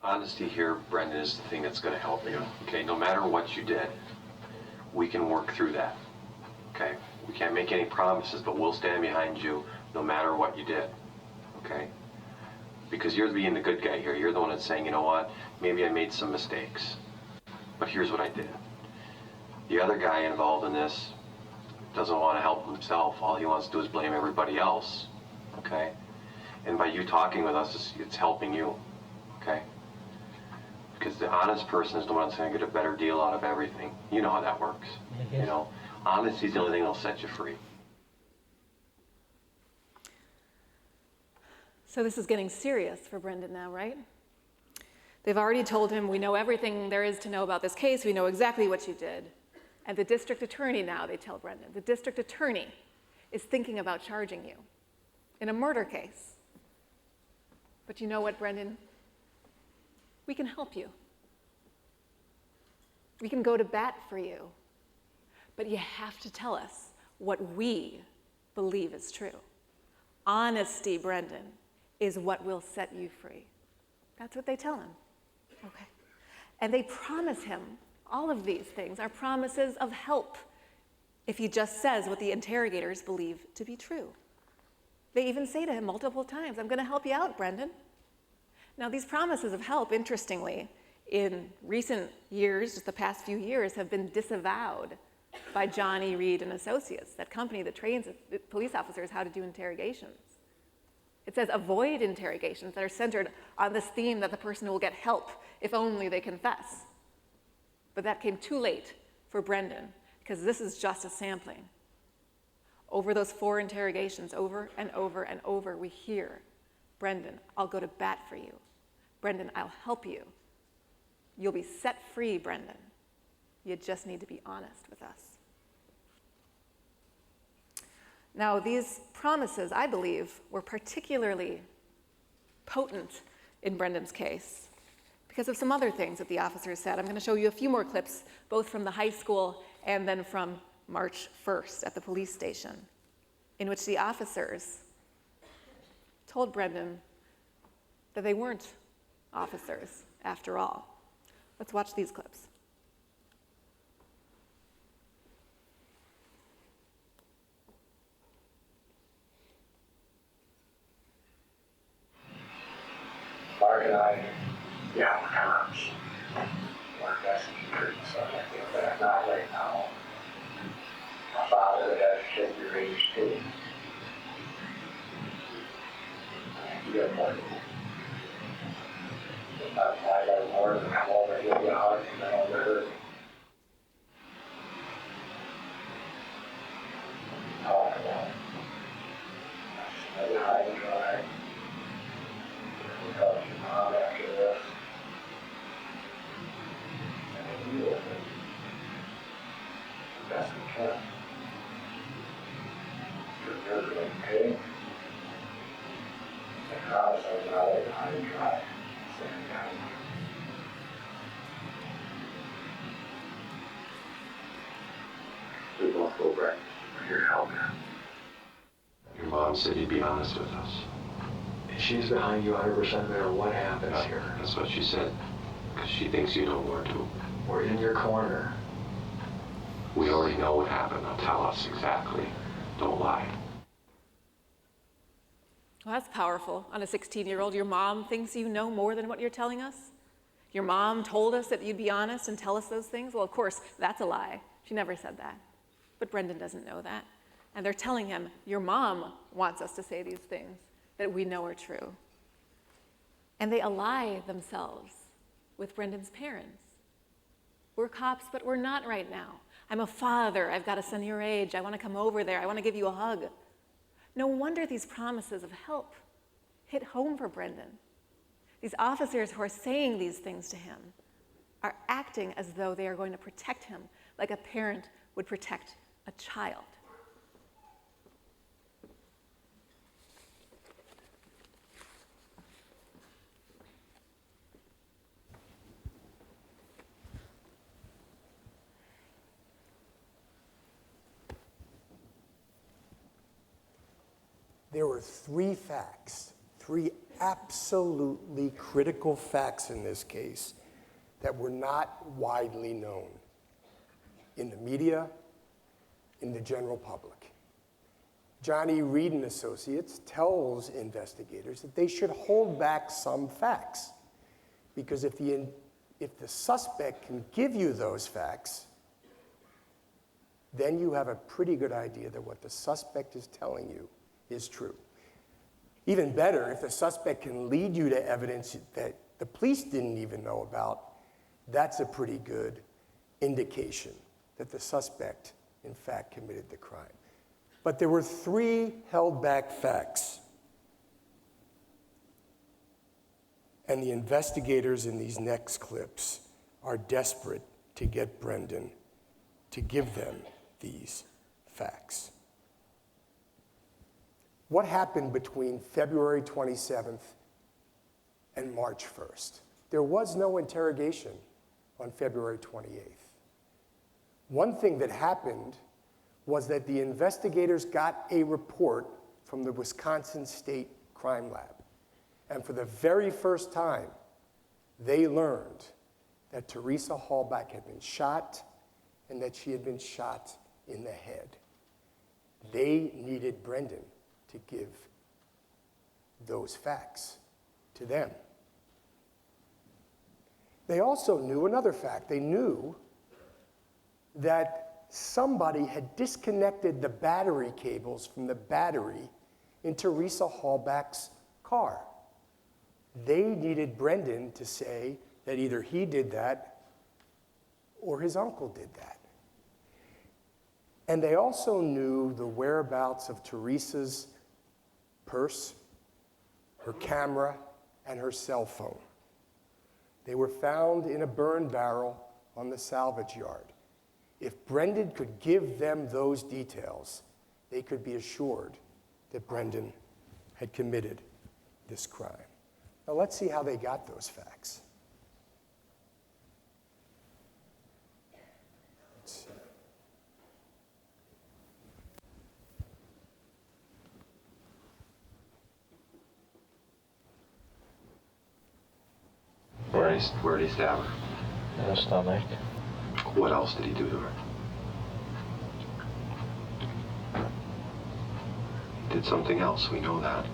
Honesty here, Brendan, is the thing that's going to help you. Okay, no matter what you did, we can work through that. Okay, we can't make any promises, but we'll stand behind you no matter what you did. Okay, because you're being the good guy here. You're the one that's saying, you know what, maybe I made some mistakes, but here's what I did. The other guy involved in this doesn't want to help himself. All he wants to do is blame everybody else. Okay, and by you talking with us, it's helping you. Okay. Because the honest person is the one that's going to get a better deal out of everything. You know how that works. You know, honesty is the only thing that'll set you free. So this is getting serious for Brendan now, right? They've already told him, we know everything there is to know about this case. We know exactly what you did. And the district attorney now, they tell Brendan, the district attorney is thinking about charging you in a murder case. But you know what, Brendan? We can help you. We can go to bat for you. But you have to tell us what we believe is true. Honesty, Brendan, is what will set you free. That's what they tell him. Okay. And they promise him all of these things are promises of help if he just says what the interrogators believe to be true. They even say to him multiple times, I'm going to help you out, Brendan. Now, these promises of help, interestingly, in recent years, just the past few years, have been disavowed by Johnny Reed and Associates, that company that trains police officers how to do interrogations. It says avoid interrogations that are centered on this theme that the person will get help if only they confess. But that came too late for Brendan, because this is just a sampling. Over those 4 interrogations, over and over and over, we hear, Brendan, I'll go to bat for you. Brendan, I'll help you. You'll be set free, Brendan. You just need to be honest with us. Now, these promises, I believe, were particularly potent in Brendan's case because of some other things that the officers said. I'm going to show you a few more clips, both from the high school and then from March 1st at the police station, in which the officers told Brendan that they weren't officers after all. Let's watch these clips. Mark and I, yeah, we're cops. Mark has some good stuff like that, but not right now. My father has a kid your age too. You got more. I got more than come over and give you a hug and then over her. Talk about it. That's high and dry. We'll talk to your mom after this. And then deal with it. Best we can. You're nervous, okay? The cops are not high and dry. We both go back. We're here to help you. Your mom said you'd be honest with us. She's behind you 100% no matter what happens here. That's what she said, because she thinks you know more too. We're in your corner. We already know what happened. Now tell us exactly. Don't lie. Well, that's powerful. On a 16-year-old, your mom thinks you know more than what you're telling us? Your mom told us that you'd be honest and tell us those things? Well, of course, that's a lie. She never said that. But Brendan doesn't know that. And they're telling him, your mom wants us to say these things that we know are true. And they ally themselves with Brendan's parents. We're cops, but we're not right now. I'm a father. I've got a son your age. I want to come over there. I want to give you a hug. No wonder these promises of help hit home for Brendan. These officers who are saying these things to him are acting as though they are going to protect him like a parent would protect a child. There were 3 facts, 3 absolutely critical facts in this case that were not widely known in the media, in the general public. Johnny Reed and Associates tells investigators that they should hold back some facts, because if the suspect can give you those facts, then you have a pretty good idea that what the suspect is telling you is true. Even better, if the suspect can lead you to evidence that the police didn't even know about, that's a pretty good indication that the suspect, in fact, committed the crime. But there were 3 held back facts. And the investigators in these next clips are desperate to get Brendan to give them these facts. What happened between February 27th and March 1st? There was no interrogation on February 28th. One thing that happened was that the investigators got a report from the Wisconsin State Crime Lab. And for the very first time, they learned that Teresa Hallback had been shot and that she had been shot in the head. They needed Brendan to give those facts to them. They also knew another fact. They knew that somebody had disconnected the battery cables from the battery in Teresa Hallback's car. They needed Brendan to say that either he did that or his uncle did that. And they also knew the whereabouts of Teresa's purse, her camera, and her cell phone. They were found in a burn barrel on the salvage yard. If Brendan could give them those details, they could be assured that Brendan had committed this crime. Now let's see how they got those facts. Let's see. Where did he stab her? In the stomach. What else did he do to her? He did something else, we know that.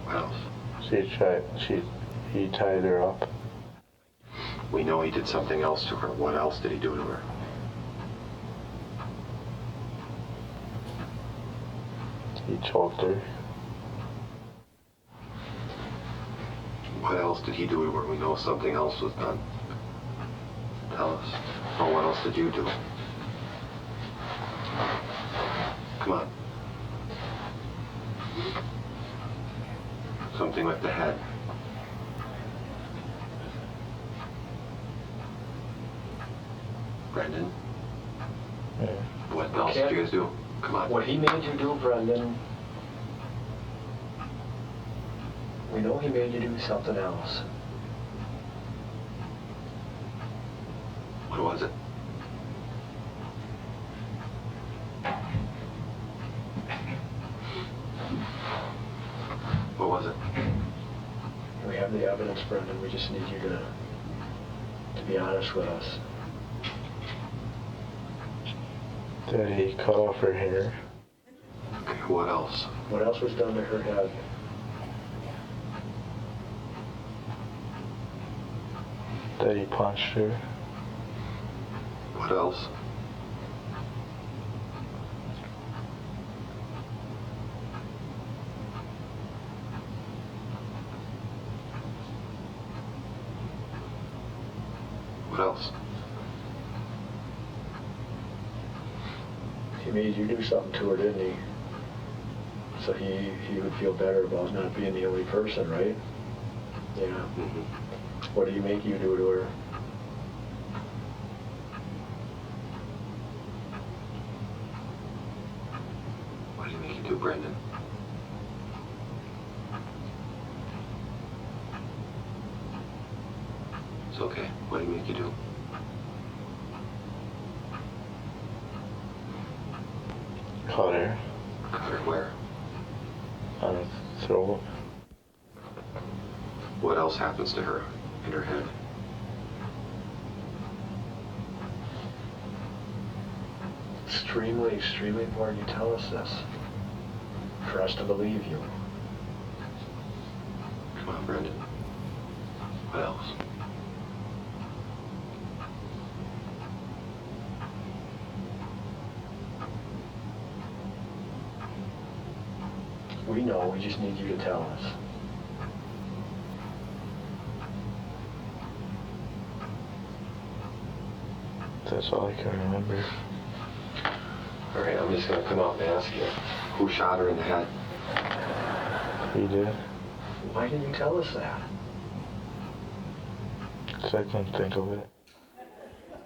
What else? He tied her up. We know he did something else to her. What else did he do to her? He choked her. What else did he do to her? We know something else was done. Tell us. Or what else did you do? Come on. Something with the head. Brendan? Yeah. What else did you guys do? Come on. What he made you do, Brendan, we know he made you do something else. What was it? What was it? We have the evidence, Brendan. We just need you to be honest with us. That he cut off her hair. Okay, what else? What else was done to her head? That he punched her. What else? What else? He made you do something to her, didn't he? So he would feel better about not being the only person, right? Yeah. Mm-hmm. What did he make you do to her? What did he make you do, Brendan? It's okay. What did he make you do? Cut her Cut her where? on her throat. What else happens to her in her head? Extremely, extremely important you tell us this. For us to believe you. Come on, Brendan. What else? We know, we just need you to tell us. That's all I can remember. All right, I'm just gonna come out and ask you, who shot her in the head? He did. Why didn't you tell us that? 'Cause I couldn't think of it.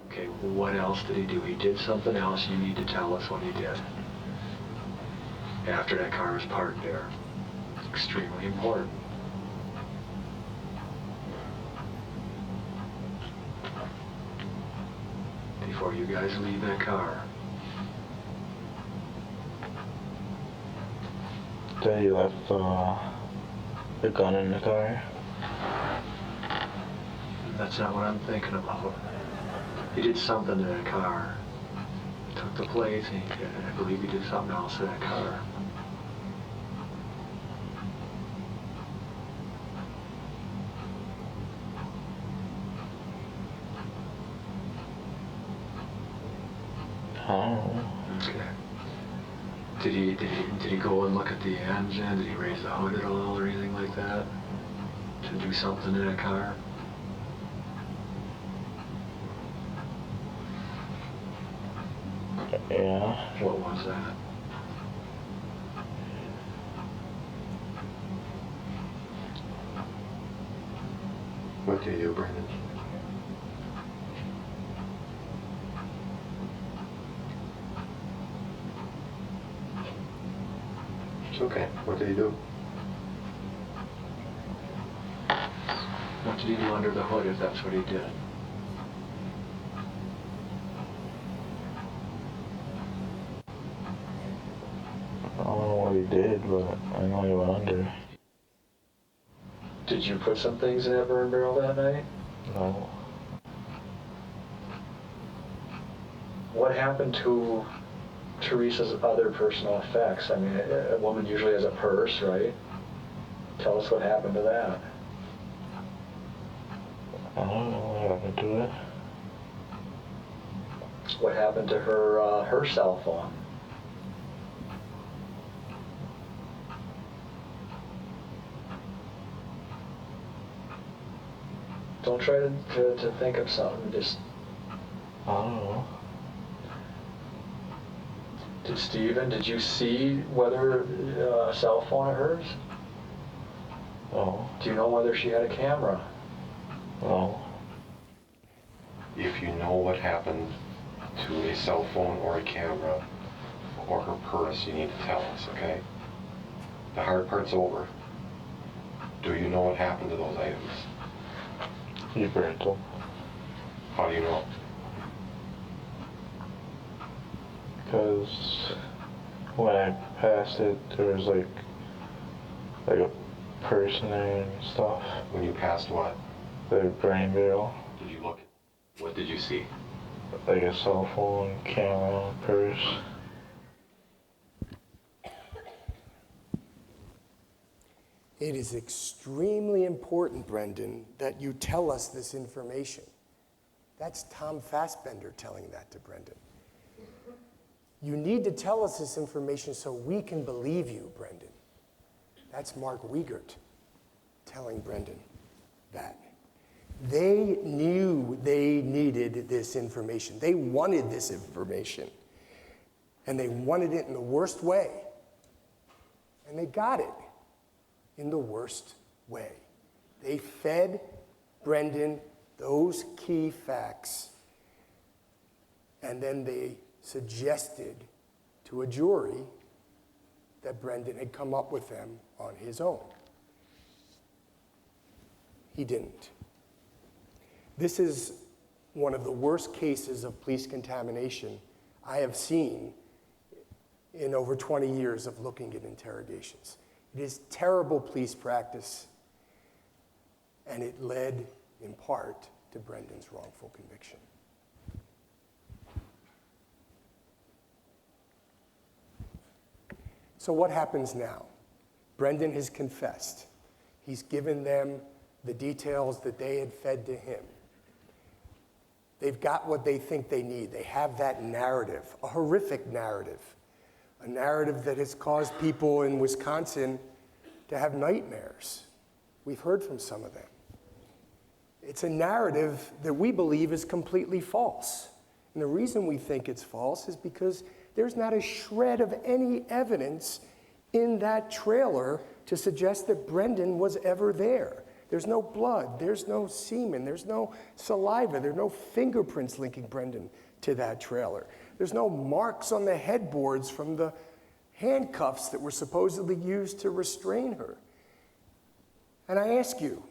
Okay, what else did he do? He did something else. You need to tell us what he did. After that car was parked there. It's extremely important. Before you guys leave that car. Then he left the gun in the car. That's not what I'm thinking about. He did something to that car. Took the plates, and I believe he did something else to that car. I don't know. Okay. Did he go and look at the engine? Did he raise the hood at all or anything like that? To do something to that car? Yeah. What was that? What do you do, Brendan? It's okay. What did he do? What did he do under the hood if that's what he did? I don't know what he did, but I know he went under. Did you put some things in that burn barrel that night? No. What happened to Teresa's other personal effects? I mean, a woman usually has a purse, right? Tell us what happened to that. I don't know what happened to it. What happened to her cell phone? Don't try to think of something. Just I don't know. Did you see whether a cell phone of hers? No. Do you know whether she had a camera? No. If you know what happened to a cell phone or a camera or her purse, you need to tell us, okay? The hard part's over. Do you know what happened to those items? He burnt them. How do you know? Because when I passed it, there was like a person there and stuff. When you passed what? The brain barrel. Did you look? What did you see? Like a cell phone, camera, purse. It is extremely important, Brendan, that you tell us this information. That's Tom Fassbender telling that to Brendan. You need to tell us this information so we can believe you, Brendan. That's Mark Wiegert telling Brendan that. They knew they needed this information. They wanted this information. And they wanted it in the worst way. And they got it in the worst way. They fed Brendan those key facts. And then they suggested to a jury that Brendan had come up with them on his own. He didn't. This is one of the worst cases of police contamination I have seen in over 20 years of looking at interrogations. It is terrible police practice, and it led, in part, to Brendan's wrongful conviction. So what happens now? Brendan has confessed. He's given them the details that they had fed to him. They've got what they think they need. They have that narrative, a horrific narrative, a narrative that has caused people in Wisconsin to have nightmares. We've heard from some of them. It's a narrative that we believe is completely false. And the reason we think it's false is because there's not a shred of any evidence in that trailer to suggest that Brendan was ever there. There's no blood, there's no semen, there's no saliva, there are no fingerprints linking Brendan to that trailer. There's no marks on the headboards from the handcuffs that were supposedly used to restrain her. And I ask you,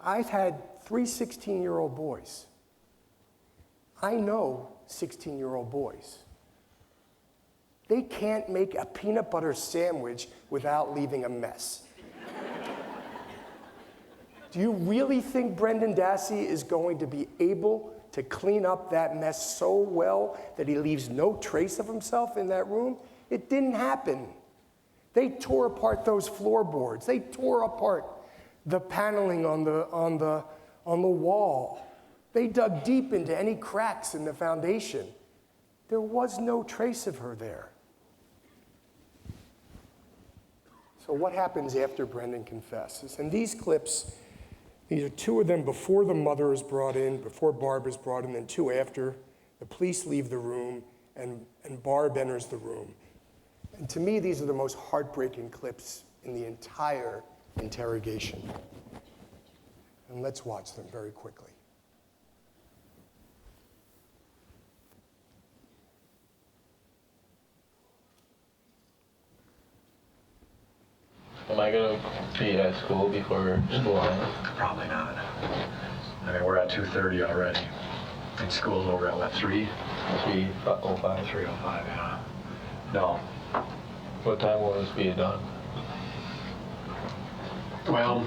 I've had 3 16-year-old boys. I know 16-year-old boys. They can't make a peanut butter sandwich without leaving a mess. Do you really think Brendan Dassey is going to be able to clean up that mess so well that he leaves no trace of himself in that room? It didn't happen. They tore apart those floorboards. They tore apart the paneling on the wall. They dug deep into any cracks in the foundation. There was no trace of her there. So what happens after Brendan confesses? And these clips, these are 2 of them before the mother is brought in, before Barb is brought in, and 2 after. The police leave the room, and Barb enters the room. And to me, these are the most heartbreaking clips in the entire interrogation. And let's watch them very quickly. Am I gonna be at school before school ends? Probably not. I mean, we're at 2:30 already. And school's over at what, 3? 3:05. 3:05, yeah. No. What time will this be done? Well,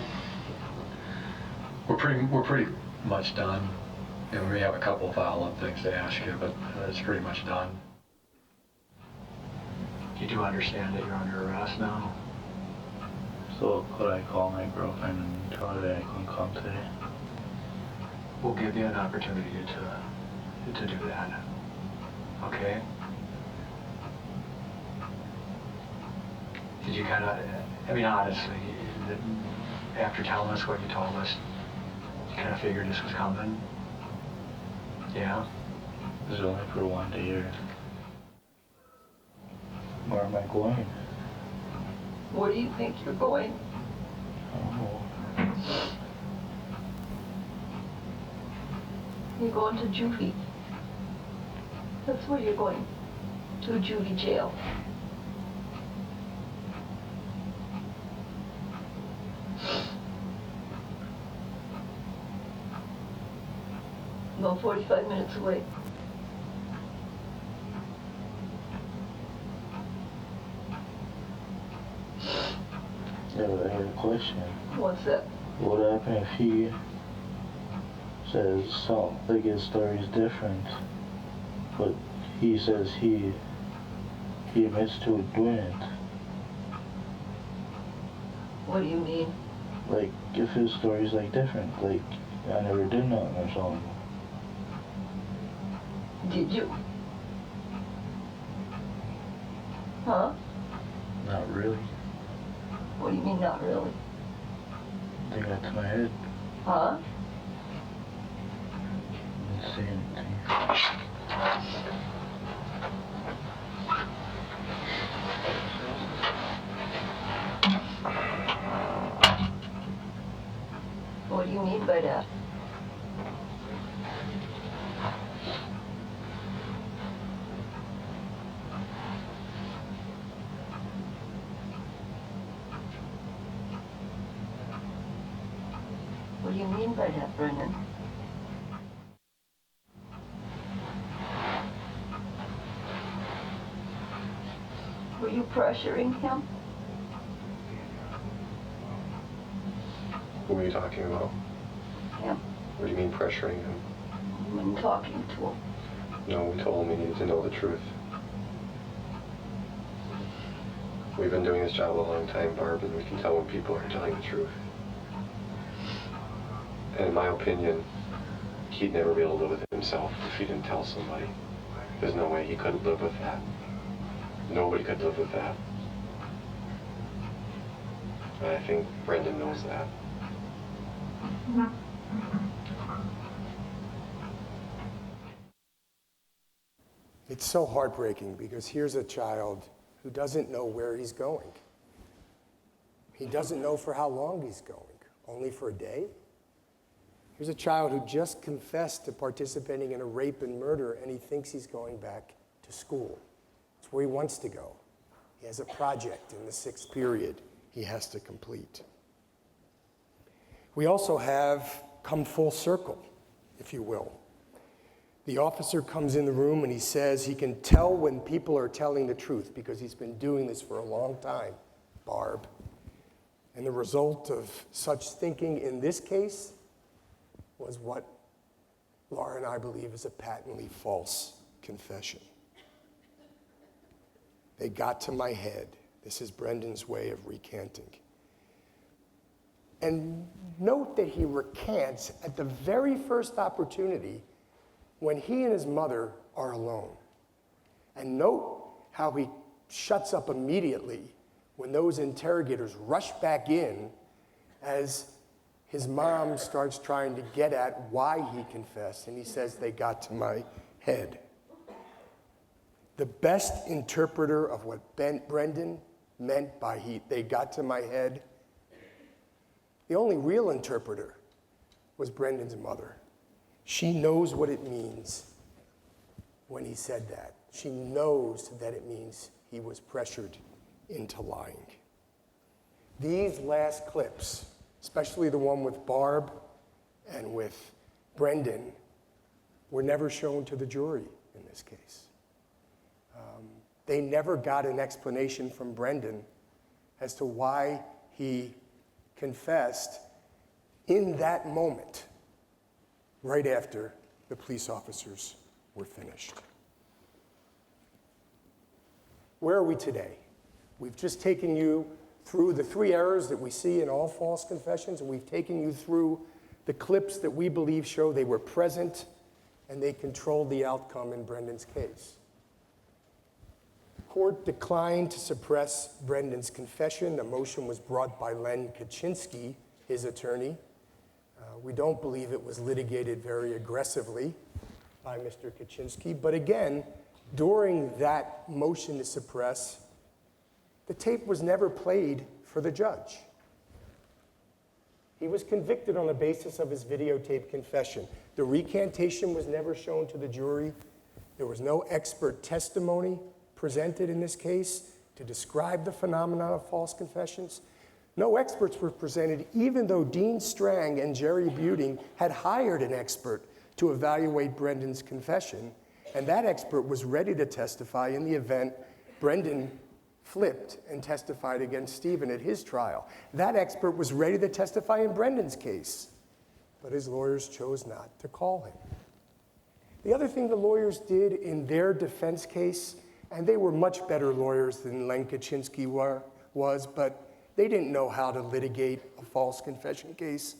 we're pretty much done. And we may have a couple follow-up things to ask you, but it's pretty much done. You do understand that you're under arrest now? So could I call my girlfriend and tell her that I can come today? We'll give you an opportunity to do that. Okay? Did you kind of, I mean, honestly, after telling us what you told us, you kind of figured this was coming? Yeah? This is only for 1 day. Where am I going? Where do you think you're going? I don't know. You're going to juvie. That's where you're going. To a juvie jail. About 45 minutes away. Yeah, but I have a question. What's that? What happens if he says something, like his story is different, but he says he admits to doing it? What do you mean? Like, if his story's like different, like, I never did nothing or something. Did you? Huh? Not really. What do you mean, not really? They got to my head. Huh? Didn't say anything. What do you mean by that? What do you mean by that, Brendan? Were you pressuring him? Who are you talking about? Him. What do you mean pressuring him? When talking to him. No, we told him he needed to know the truth. We've been doing this job a long time, Barb, and we can tell when people are telling the truth. And in my opinion, he'd never be able to live with himself if he didn't tell somebody. There's no way he could live with that. Nobody could live with that. And I think Brendan knows that. It's so heartbreaking because here's a child who doesn't know where he's going. He doesn't know for how long he's going. Only for a day? Here's a child who just confessed to participating in a rape and murder, and he thinks he's going back to school. It's where he wants to go. He has a project in the 6th period he has to complete. We also have come full circle, if you will. The officer comes in the room and he says he can tell when people are telling the truth because he's been doing this for a long time, Barb. And the result of such thinking in this case was what Laura and I believe is a patently false confession. They got to my head. This is Brendan's way of recanting. And note that he recants at the very first opportunity when he and his mother are alone. And note how he shuts up immediately when those interrogators rush back in as his mom starts trying to get at why he confessed, and he says, they got to my head. The best interpreter of what Brendan meant by they got to my head, the only real interpreter was Brendan's mother. She knows what it means when he said that. She knows that it means he was pressured into lying. These last clips, especially the one with Barb and with Brendan, were never shown to the jury in this case. They never got an explanation from Brendan as to why he confessed in that moment, right after the police officers were finished. Where are we today? We've just taken you through the 3 errors that we see in all false confessions, and we've taken you through the clips that we believe show they were present and they controlled the outcome in Brendan's case. The court declined to suppress Brendan's confession. The motion was brought by Len Kaczynski, his attorney. We don't believe it was litigated very aggressively by Mr. Kaczynski, but again, during that motion to suppress, the tape was never played for the judge. He was convicted on the basis of his videotape confession. The recantation was never shown to the jury. There was no expert testimony presented in this case to describe the phenomenon of false confessions. No experts were presented, even though Dean Strang and Jerry Buting had hired an expert to evaluate Brendan's confession, and that expert was ready to testify in the event Brendan flipped and testified against Stephen at his trial. That expert was ready to testify in Brendan's case, but his lawyers chose not to call him. The other thing the lawyers did in their defense case, and they were much better lawyers than Len Kaczynski was, but they didn't know how to litigate a false confession case.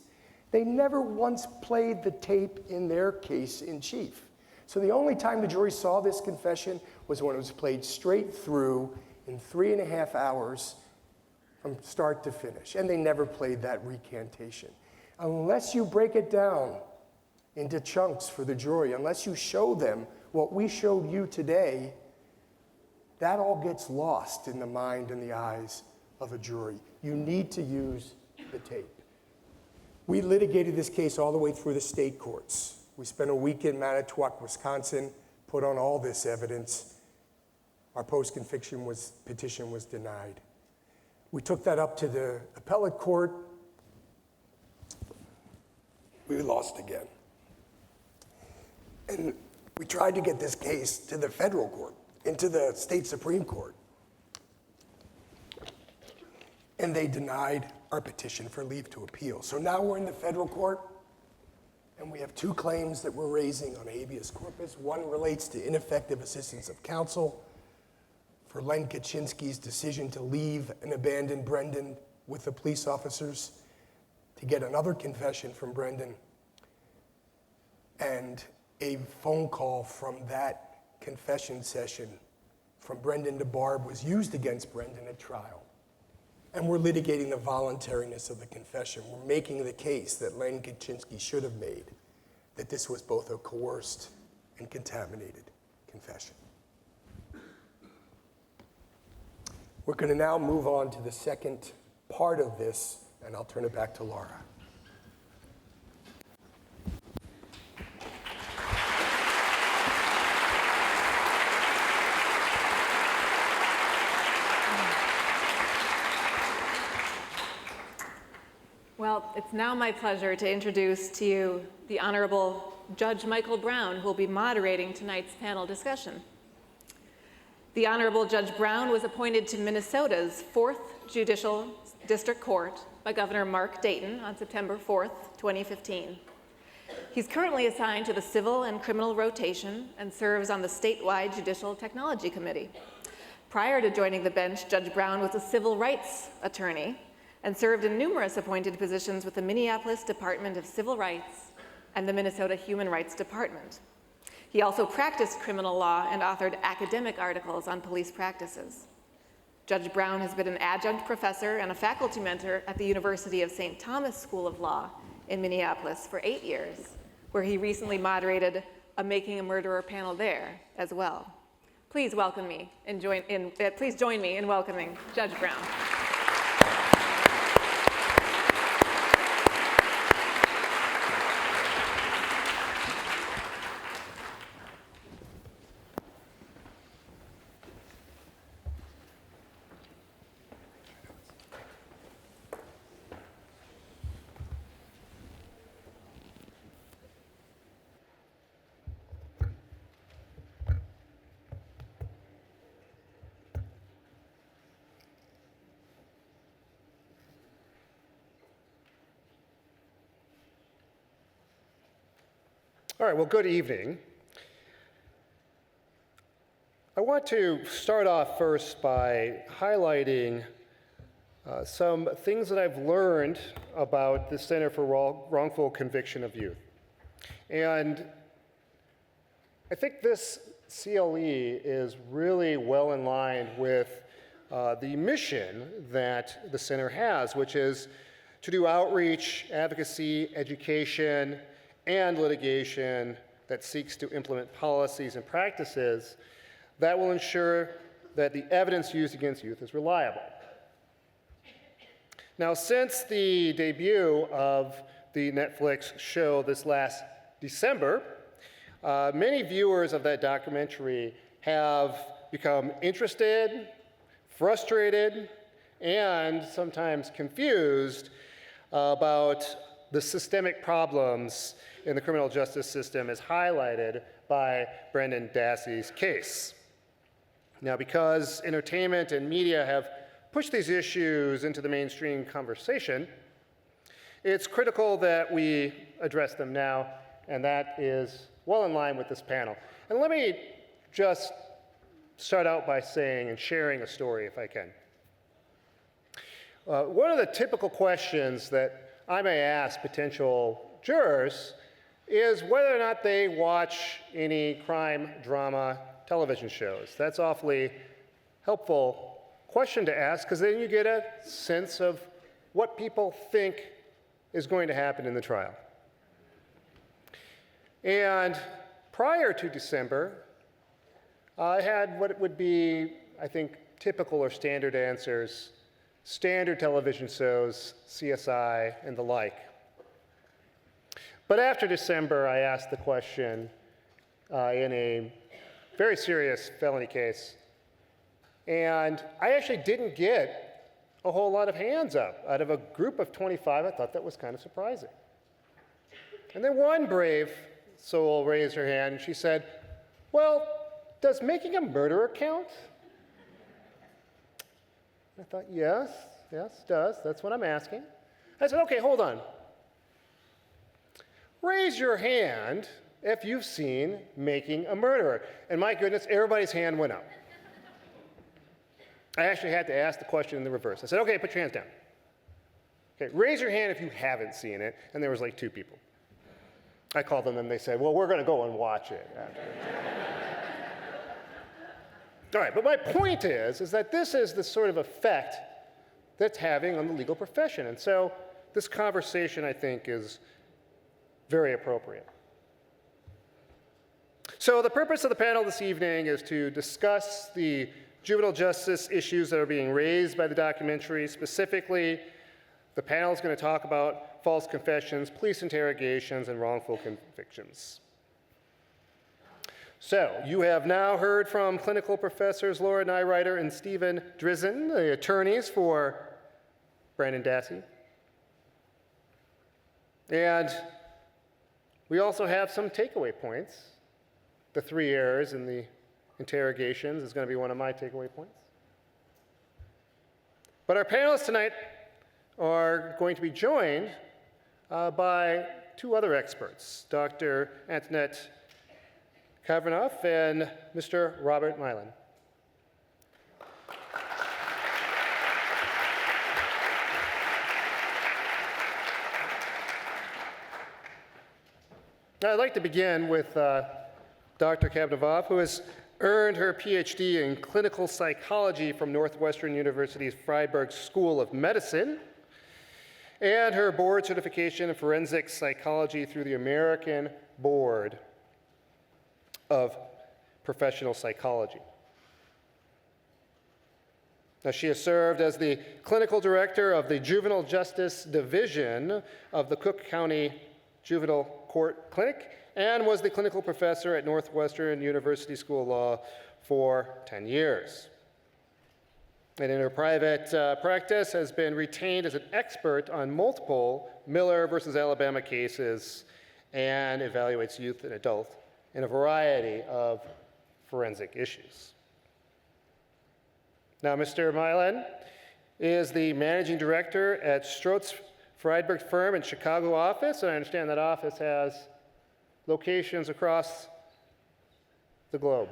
They never once played the tape in their case in chief. So the only time the jury saw this confession was when it was played straight through in 3.5 hours from start to finish. And they never played that recantation. Unless you break it down into chunks for the jury, unless you show them what we showed you today, that all gets lost in the mind and the eyes of a jury. You need to use the tape. We litigated this case all the way through the state courts. We spent a week in Manitowoc, Wisconsin, put on all this evidence. Our post-conviction petition was denied. We took that up to the appellate court. We lost again. And we tried to get this case to the federal court, into the state Supreme Court. and they denied our petition for leave to appeal. So now we're in the federal court, and we have two claims that we're raising on habeas corpus. One relates to ineffective assistance of counsel for Len Kaczynski's decision to leave and abandon Brendan with the police officers to get another confession from Brendan. And a phone call from that confession session from Brendan to Barb was used against Brendan at trial. And we're litigating the voluntariness of the confession. We're making the case that Len Kaczynski should have made, that this was both a coerced and contaminated confession. We're going to now move on to the second part of this, and I'll turn it back to Laura. Well, it's now my pleasure to introduce to you the Honorable Judge Michael Brown, who will be moderating tonight's panel discussion. The Honorable Judge Brown was appointed to Minnesota's 4th Judicial District Court by Governor Mark Dayton on September 4th, 2015. He's currently assigned to the Civil and Criminal Rotation and serves on the statewide Judicial Technology Committee. Prior to joining the bench, Judge Brown was a civil rights attorney and served in numerous appointed positions with the Minneapolis Department of Civil Rights and the Minnesota Human Rights Department. He also practiced criminal law and authored academic articles on police practices. Judge Brown has been an adjunct professor and a faculty mentor at the University of St. Thomas School of Law in Minneapolis for 8 years, where he recently moderated a Making a Murderer panel there as well. Please join me in welcoming Judge Brown. All right, well, good evening. I want to start off first by highlighting some things that I've learned about the Center for Wrongful Conviction of Youth. And I think this CLE is really well in line with the mission that the center has, which is to do outreach, advocacy, education, and litigation that seeks to implement policies and practices that will ensure that the evidence used against youth is reliable. Now, since the debut of the Netflix show this last December, many viewers of that documentary have become interested, frustrated, and sometimes confused about the systemic problems in the criminal justice system as highlighted by Brendan Dassey's case. Now, because entertainment and media have pushed these issues into the mainstream conversation, it's critical that we address them now, and that is well in line with this panel. And let me just start out by saying and sharing a story, if I can. One of the typical questions that I may ask potential jurors is whether or not they watch any crime drama television shows. That's awfully helpful question to ask, because then you get a sense of what people think is going to happen in the trial. And prior to December, I had what would be, I think, typical or standard answers, standard television shows, CSI, and the like. But after December, I asked the question in a very serious felony case, and I actually didn't get a whole lot of hands up. Out of a group of 25, I thought that was kind of surprising. And then one brave soul raised her hand, and she said, "Well, does making a murderer count?" I thought, yes, Yes, does. That's what I'm asking. I said, okay, hold on. Raise your hand if you've seen Making a Murderer. And my goodness, everybody's hand went up. I actually had to ask the question in the reverse. I said, okay, put your hands down. Okay, raise your hand if you haven't seen it. And there was like 2 people. I called them and they said, well, we're going to go and watch it after. All right, but my point is that this is the sort of effect that's having on the legal profession. And so this conversation, I think, is very appropriate. So the purpose of the panel this evening is to discuss the juvenile justice issues that are being raised by the documentary. Specifically, the panel is going to talk about false confessions, police interrogations, and wrongful convictions. So, you have now heard from clinical professors Laura Nirider and Stephen Drizin, the attorneys for Brandon Dassey. And we also have some takeaway points. The 3 errors in the interrogations is going to be one of my takeaway points. But our panelists tonight are going to be joined by 2 other experts, Dr. Antoinette Kavanagh and Mr. Robert Milan. Now, I'd like to begin with Dr. Kavanagh, who has earned her PhD in clinical psychology from Northwestern University's Freiburg School of Medicine, and her board certification in forensic psychology through the American Board of Professional Psychology. Now, she has served as the clinical director of the Juvenile Justice Division of the Cook County Juvenile Court Clinic and was the clinical professor at Northwestern University School of Law for 10 years. And in her private practice has been retained as an expert on multiple Miller versus Alabama cases and evaluates youth and adult in a variety of forensic issues. Now, Mr. Milan is the managing director at Strotz Friedberg firm in Chicago office, and I understand that office has locations across the globe.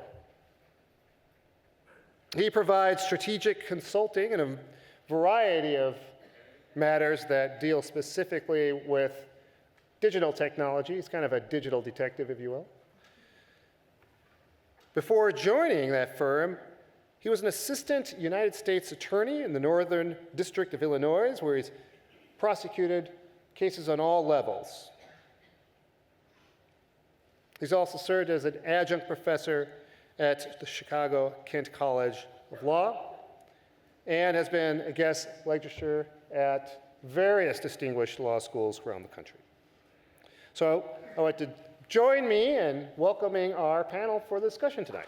He provides strategic consulting in a variety of matters that deal specifically with digital technology. He's kind of a digital detective, if you will. Before joining that firm, he was an assistant United States attorney in the Northern District of Illinois, where he's prosecuted cases on all levels. He's also served as an adjunct professor at the Chicago Kent College of Law and has been a guest lecturer at various distinguished law schools around the country. So I'd like to join me in welcoming our panel for the discussion tonight.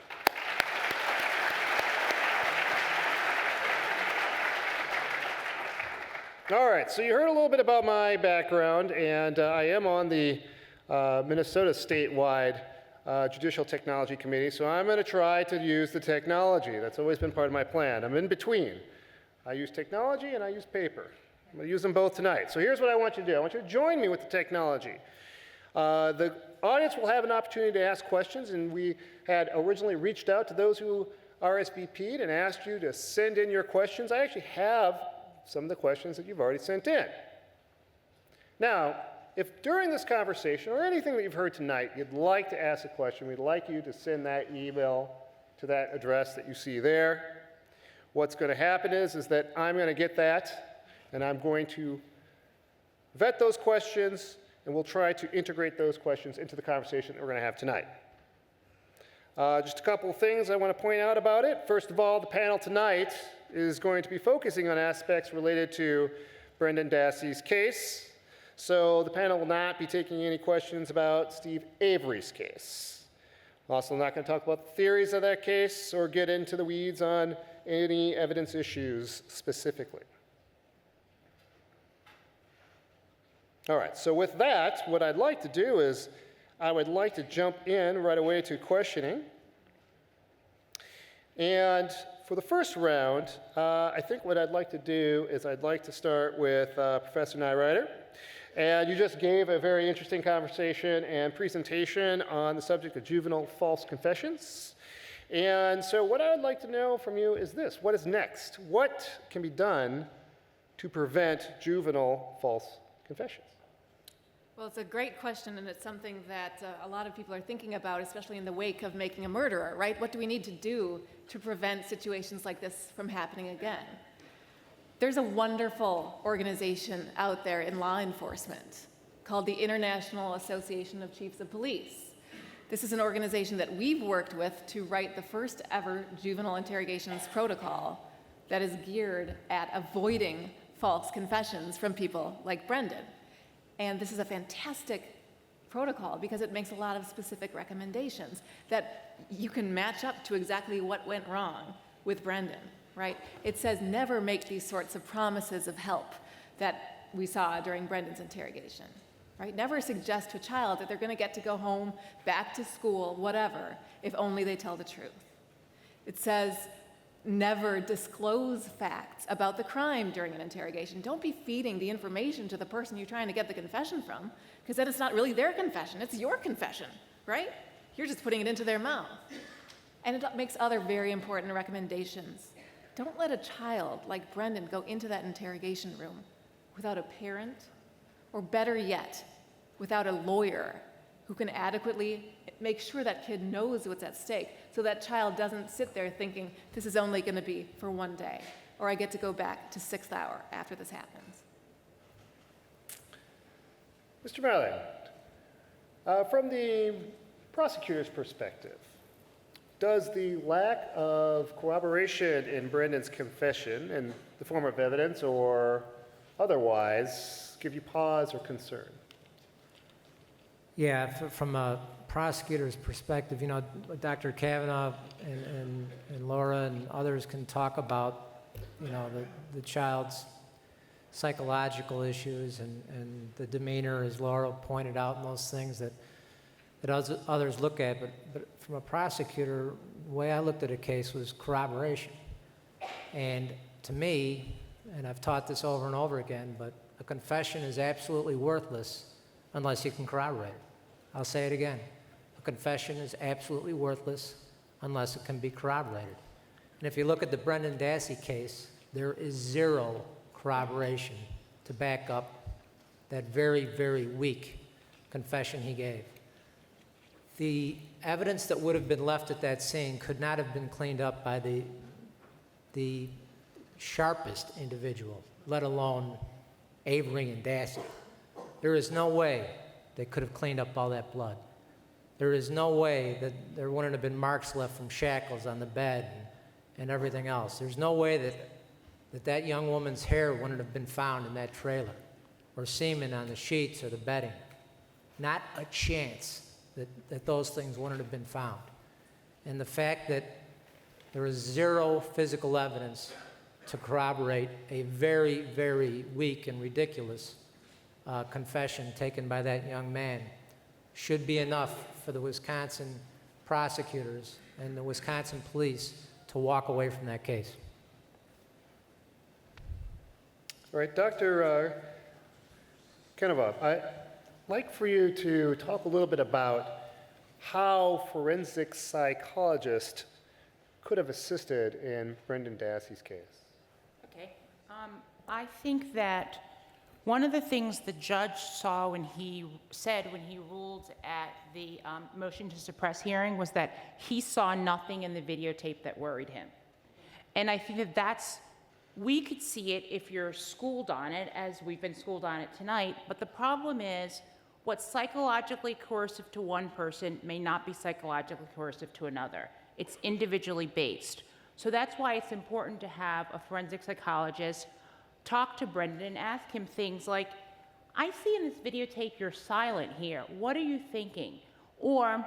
All right, so you heard a little bit about my background, and I am on the Minnesota statewide Judicial Technology Committee, so I'm going to try to use the technology. That's always been part of my plan. I'm in between. I use technology and I use paper. I'm going to use them both tonight. So here's what I want you to do. I want you to join me with the technology. The audience will have an opportunity to ask questions, and we had originally reached out to those who RSVP'd and asked you to send in your questions. I actually have some of the questions that you've already sent in. Now, if during this conversation or anything that you've heard tonight, you'd like to ask a question, we'd like you to send that email to that address that you see there. What's going to happen is that I'm going to get that, and I'm going to vet those questions, and we'll try to integrate those questions into the conversation that we're going to have tonight. Just a couple of things I want to point out about it. First of all, the panel tonight is going to be focusing on aspects related to Brendan Dassey's case. So the panel will not be taking any questions about Steve Avery's case. I'm also not going to talk about the theories of that case or get into the weeds on any evidence issues specifically. All right, so with that, what I'd like to do is I would like to jump in right away to questioning. And for the first round, I think what I'd like to do is I'd like to start with Professor Nirider. And you just gave a very interesting conversation and presentation on the subject of juvenile false confessions. And so what I would like to know from you is this: what is next? What can be done to prevent juvenile false confessions? Well, it's a great question, and it's something that a lot of people are thinking about, especially in the wake of making a murderer, right? What do we need to do to prevent situations like this from happening again? There's a wonderful organization out there in law enforcement called the International Association of Chiefs of Police. This is an organization that we've worked with to write the first ever juvenile interrogations protocol that is geared at avoiding false confessions from people like Brendan. And this is a fantastic protocol because it makes a lot of specific recommendations that you can match up to exactly what went wrong with Brendan, right? It says never make these sorts of promises of help that we saw during Brendan's interrogation, right? Never suggest to a child that they're going to get to go home, back to school, whatever, if only they tell the truth. It says never disclose facts about the crime during an interrogation. Don't be feeding the information to the person you're trying to get the confession from, because then it's not really their confession, it's your confession, right? You're just putting it into their mouth. And it makes other very important recommendations. Don't let a child like Brendan go into that interrogation room without a parent, or better yet, without a lawyer who can adequately make sure that kid knows what's at stake, so that child doesn't sit there thinking, this is only going to be for one day, or I get to go back to 6th hour after this happens. Mr. Marley, from the prosecutor's perspective, does the lack of corroboration in Brendan's confession in the form of evidence or otherwise give you pause or concern? Yeah, from a prosecutor's perspective, you know, Dr. Kavanaugh and Laura and others can talk about, you know, the child's psychological issues and the demeanor, as Laura pointed out, and those things that others look at. But from a prosecutor, the way I looked at a case was corroboration. And to me, and I've taught this over and over again, but a confession is absolutely worthless unless you can corroborate it. I'll say it again. A confession is absolutely worthless unless it can be corroborated. And if you look at the Brendan Dassey case, there is zero corroboration to back up that very, very weak confession he gave. The evidence that would have been left at that scene could not have been cleaned up by the sharpest individual, let alone Avery and Dassey. There is no way they could have cleaned up all that blood. There is no way that there wouldn't have been marks left from shackles on the bed and everything else. There's no way that young woman's hair wouldn't have been found in that trailer, or semen on the sheets or the bedding. Not a chance that those things wouldn't have been found. And the fact that there is zero physical evidence to corroborate a very, very weak and ridiculous confession taken by that young man should be enough for the Wisconsin prosecutors and the Wisconsin police to walk away from that case. All right, Dr. Kenova, I'd like for you to talk a little bit about how forensic psychologists could have assisted in Brendan Dassey's case. Okay. I think that one of the things the judge saw when he ruled at the motion to suppress hearing was that he saw nothing in the videotape that worried him. And I think we could see it if you're schooled on it, as we've been schooled on it tonight, but the problem is what's psychologically coercive to one person may not be psychologically coercive to another. It's individually based. So that's why it's important to have a forensic psychologist talk to Brendan and ask him things like, I see in this videotape you're silent here. What are you thinking? Or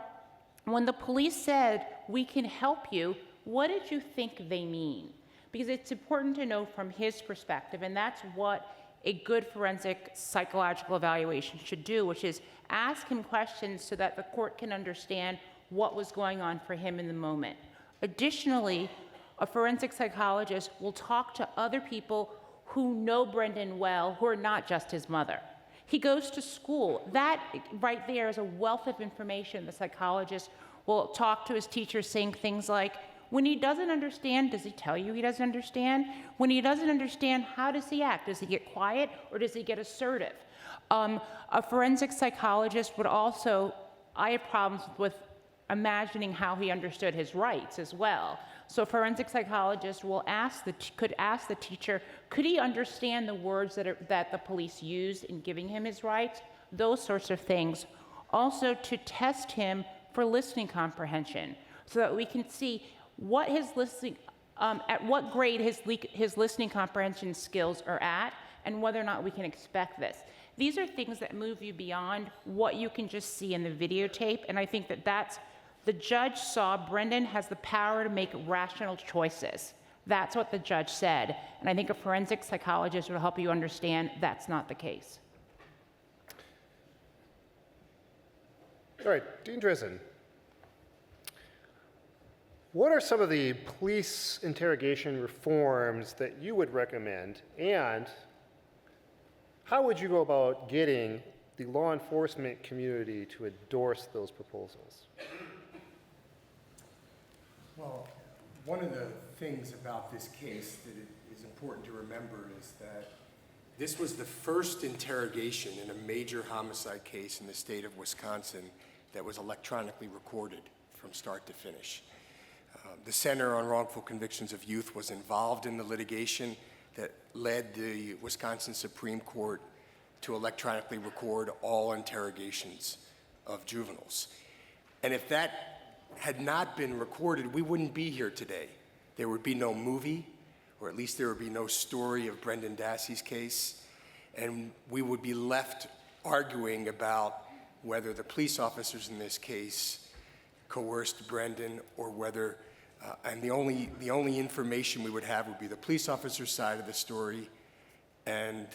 when the police said, we can help you, what did you think they mean? Because it's important to know from his perspective, and that's what a good forensic psychological evaluation should do, which is ask him questions so that the court can understand what was going on for him in the moment. Additionally, a forensic psychologist will talk to other people who know Brendan well, who are not just his mother. He goes to school. That right there is a wealth of information. The psychologist will talk to his teachers saying things like, when he doesn't understand, does he tell you he doesn't understand? When he doesn't understand, how does he act? Does he get quiet or does he get assertive? A forensic psychologist would also, I have problems with imagining how he understood his rights as well. So a forensic psychologist will could ask the teacher, could he understand the words that the police used in giving him his rights? Those sorts of things. Also to test him for listening comprehension so that we can see what his listening, at what grade his listening comprehension skills are at and whether or not we can expect this. These are things that move you beyond what you can just see in the videotape, and I think that the judge saw Brendan has the power to make rational choices. That's what the judge said, and I think a forensic psychologist will help you understand that's not the case. All right, Dean Drizin. What are some of the police interrogation reforms that you would recommend, and how would you go about getting the law enforcement community to endorse those proposals? Well, one of the things about this case that it is important to remember is that this was the first interrogation in a major homicide case in the state of Wisconsin that was electronically recorded from start to finish. The Center on Wrongful Convictions of Youth was involved in the litigation that led the Wisconsin Supreme Court to electronically record all interrogations of juveniles. And if that had not been recorded, we wouldn't be here today. There would be no movie, or at least there would be no story of Brendan Dassey's case, and we would be left arguing about whether the police officers in this case coerced Brendan or whether, and the only information we would have would be the police officer's side of the story and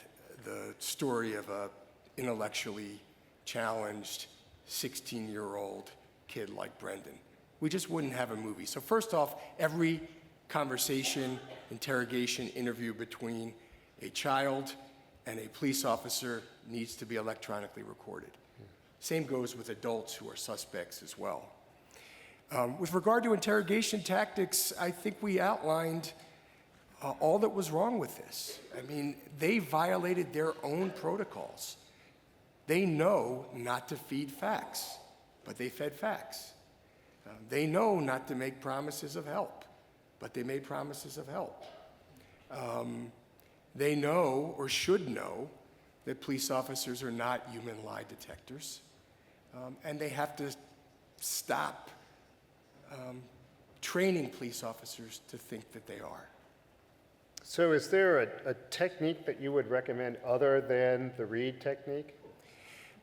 the story of a intellectually challenged 16-year-old kid like Brendan. We just wouldn't have a movie. So first off, every conversation, interrogation, interview between a child and a police officer needs to be electronically recorded. Same goes with adults who are suspects as well. With regard to interrogation tactics, I think we outlined all that was wrong with this. I mean, they violated their own protocols. They know not to feed facts, but they fed facts. They know not to make promises of help, but they made promises of help. They know, or should know, that police officers are not human lie detectors, and they have to stop training police officers to think that they are. So is there a technique that you would recommend other than the Reed technique?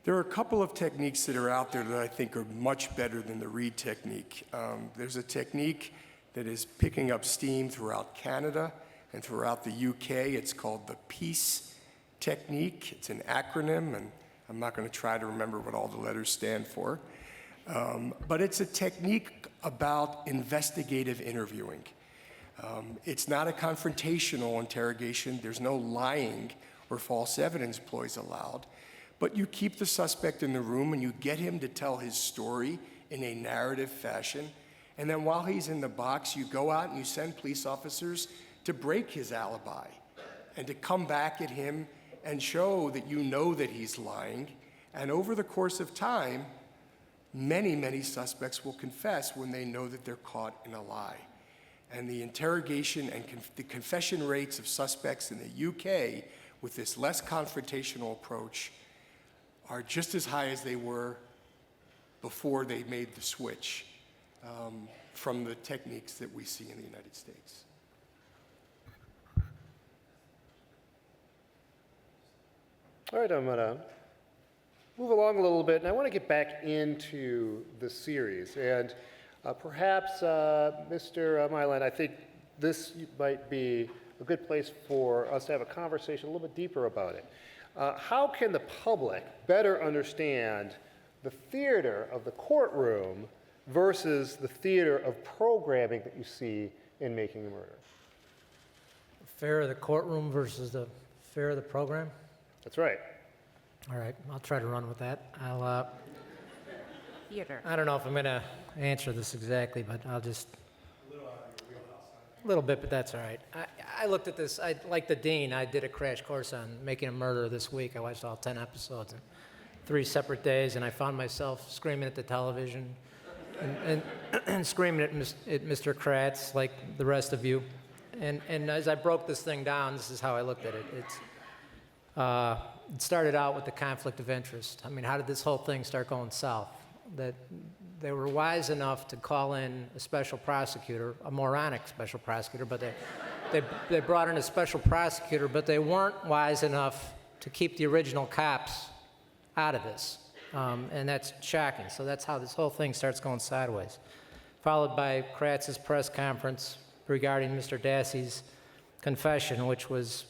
There are a couple of techniques that are out there that I think are much better than the Reed technique. There's a technique that is picking up steam throughout Canada and throughout the UK. It's called the PEACE technique. It's an acronym, and I'm not going to try to remember what all the letters stand for. But it's a technique about investigative interviewing. It's not a confrontational interrogation. There's no lying or false evidence ploys allowed. But you keep the suspect in the room and you get him to tell his story in a narrative fashion. And then while he's in the box, you go out and you send police officers to break his alibi and to come back at him and show that you know that he's lying. And over the course of time, many, many suspects will confess when they know that they're caught in a lie. And the interrogation and the confession rates of suspects in the UK with this less confrontational approach are just as high as they were before they made the switch from the techniques that we see in the United States. All right, I'm going to move along a little bit, and I want to get back into the series. And perhaps, Mr. Milan, I think this might be a good place for us to have a conversation a little bit deeper about it. How can the public better understand the theater of the courtroom versus the theater of programming that you see in Making a Murder? Fare of the courtroom versus the fare of the program? That's right. All right, I'll try to run with that. Theater. I don't know if I'm going to answer this exactly, but I'll just... A little bit, but that's all right. I looked at this, like the dean, I did a crash course on Making a Murder this week. I watched all 10 episodes in 3 separate days, and I found myself screaming at the television and screaming at Mr. Kratz, like the rest of you. And as I broke this thing down, this is how I looked at it. It started out with the conflict of interest. I mean, how did this whole thing start going south? That they were wise enough to call in a special prosecutor, a moronic special prosecutor, but they brought in a special prosecutor, but they weren't wise enough to keep the original cops out of this. And that's shocking. So that's how this whole thing starts going sideways. Followed by Kratz's press conference regarding Mr. Dassey's confession, which was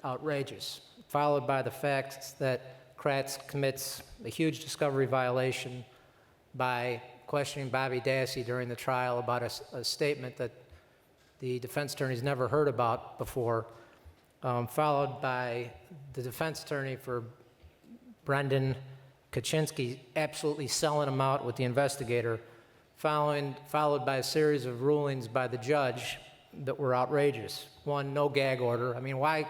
outrageous. Followed by the fact that Kratz commits a huge discovery violation by questioning Bobby Dassey during the trial about a statement that the defense attorney's never heard about before, followed by the defense attorney for Brendan Kaczynski absolutely selling him out with the investigator, followed by a series of rulings by the judge that were outrageous. One, no gag order. I mean, why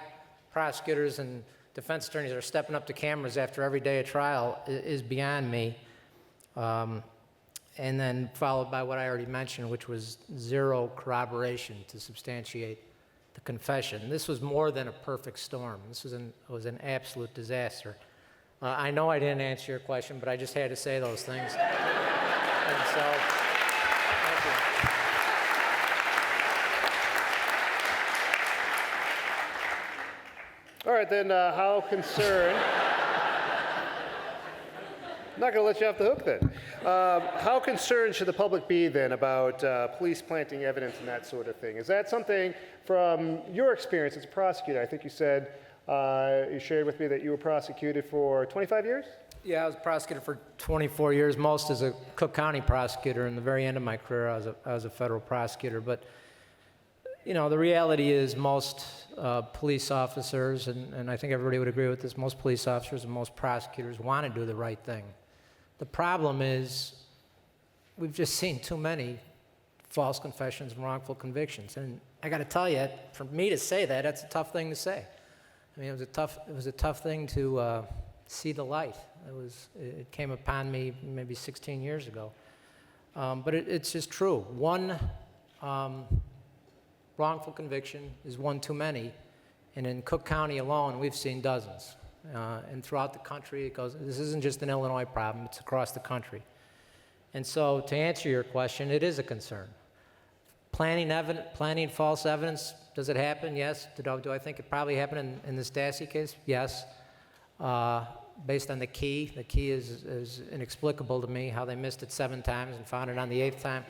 prosecutors and defense attorneys are stepping up to cameras after every day of trial is beyond me. And then followed by what I already mentioned, which was zero corroboration to substantiate the confession. This was more than a perfect storm. This was an absolute disaster. I know I didn't answer your question, but I just had to say those things. And so, thank you. All right, then, how concerned... I'm not going to let you off the hook then. How concerned should the public be then about police planting evidence and that sort of thing? Is that something from your experience as a prosecutor? I think you said, you shared with me that you were prosecuted for 25 years? Yeah, I was a prosecutor for 24 years, most as a Cook County prosecutor. In the very end of my career, I was a federal prosecutor. But, you know, the reality is most police officers, and I think everybody would agree with this, most police officers and most prosecutors want to do the right thing. The problem is we've just seen too many false confessions and wrongful convictions. And I got to tell you, for me to say that, that's a tough thing to say. I mean, it was a tough thing to see the light. It came upon me maybe 16 years ago. But it's just true. One wrongful conviction is one too many. And in Cook County alone, we've seen dozens. And throughout the country, it goes. This isn't just an Illinois problem, it's across the country. And so to answer your question, it is a concern. Planting false evidence, does it happen? Yes. Do I think it probably happened in this Dassey case? Yes. Based on the key is inexplicable to me, how they missed it 7 times and found it on the 8th time.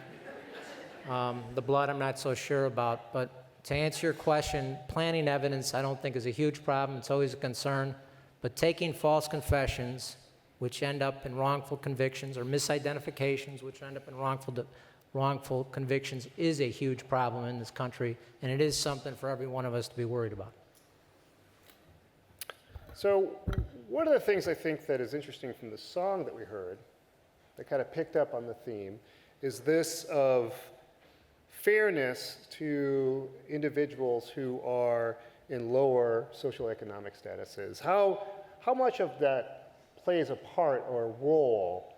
The blood, I'm not so sure about. But to answer your question, planting evidence I don't think is a huge problem. It's always a concern. But taking false confessions, which end up in wrongful convictions, or misidentifications, which end up in wrongful convictions, is a huge problem in this country, and it is something for every one of us to be worried about. So one of the things I think that is interesting from the song that we heard, that kind of picked up on the theme, is this of fairness to individuals who are in lower socioeconomic statuses. How much of that plays a part or a role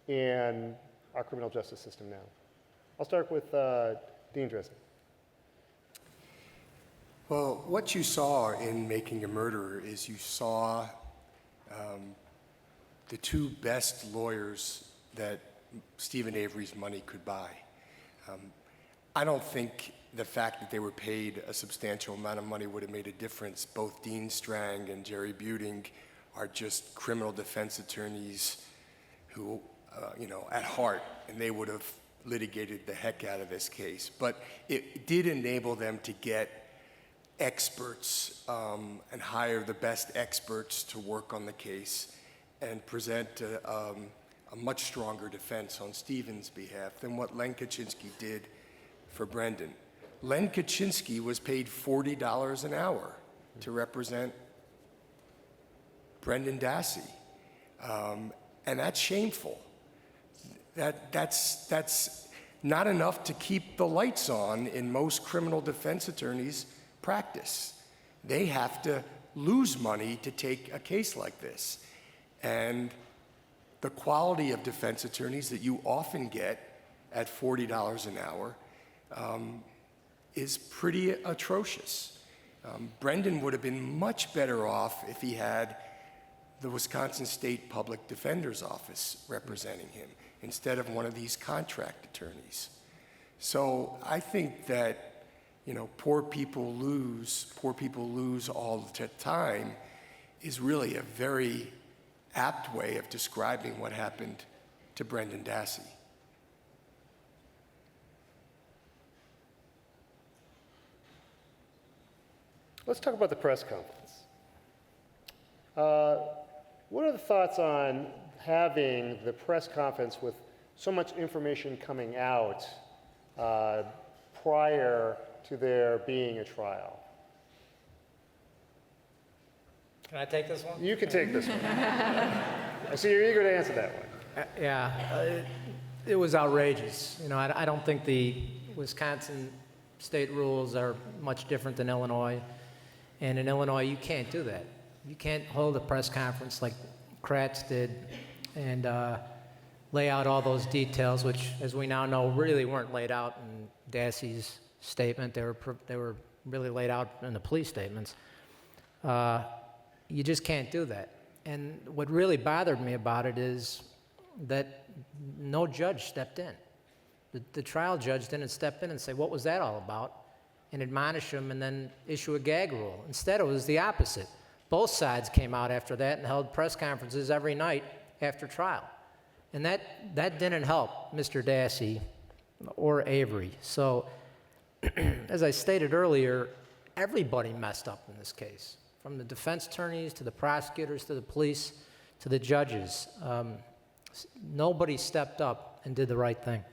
in our criminal justice system now? I'll start with Dean Drizin. Well, what you saw in Making a Murderer is you saw the 2 best lawyers that Stephen Avery's money could buy. I don't think the fact that they were paid a substantial amount of money would have made a difference. Both Dean Strang and Jerry Buting are just criminal defense attorneys who, at heart, and they would have litigated the heck out of this case. But it did enable them to get experts and hire the best experts to work on the case and present a much stronger defense on Stephen's behalf than what Len Kaczynski did for Brendan. Len Kaczynski was paid $40 an hour to represent Brendan Dassey. And that's shameful. That's not enough to keep the lights on in most criminal defense attorneys' practice. They have to lose money to take a case like this. And the quality of defense attorneys that you often get at $40 an hour is pretty atrocious. Brendan would have been much better off if he had the Wisconsin State Public Defender's Office representing him instead of one of these contract attorneys. So I think that, you know, poor people lose all the time is really a very apt way of describing what happened to Brendan Dassey. Let's talk about the press conference. What are the thoughts on having the press conference with so much information coming out prior to there being a trial? Can I take this one? You can take this one. I see you're eager to answer that one. It was outrageous. You know, I don't think the Wisconsin state rules are much different than Illinois. And in Illinois, you can't do that. You can't hold a press conference like Kratz did and lay out all those details, which, as we now know, really weren't laid out in Dassey's statement. They were really laid out in the police statements. You just can't do that. And what really bothered me about it is that no judge stepped in. The trial judge didn't step in and say, what was that all about? And admonish him and then issue a gag rule. Instead, it was the opposite. Both sides came out after that and held press conferences every night after trial. And that didn't help Mr. Dassey or Avery. So, as I stated earlier, everybody messed up in this case, from the defense attorneys to the prosecutors to the police to the judges. Nobody stepped up and did the right thing.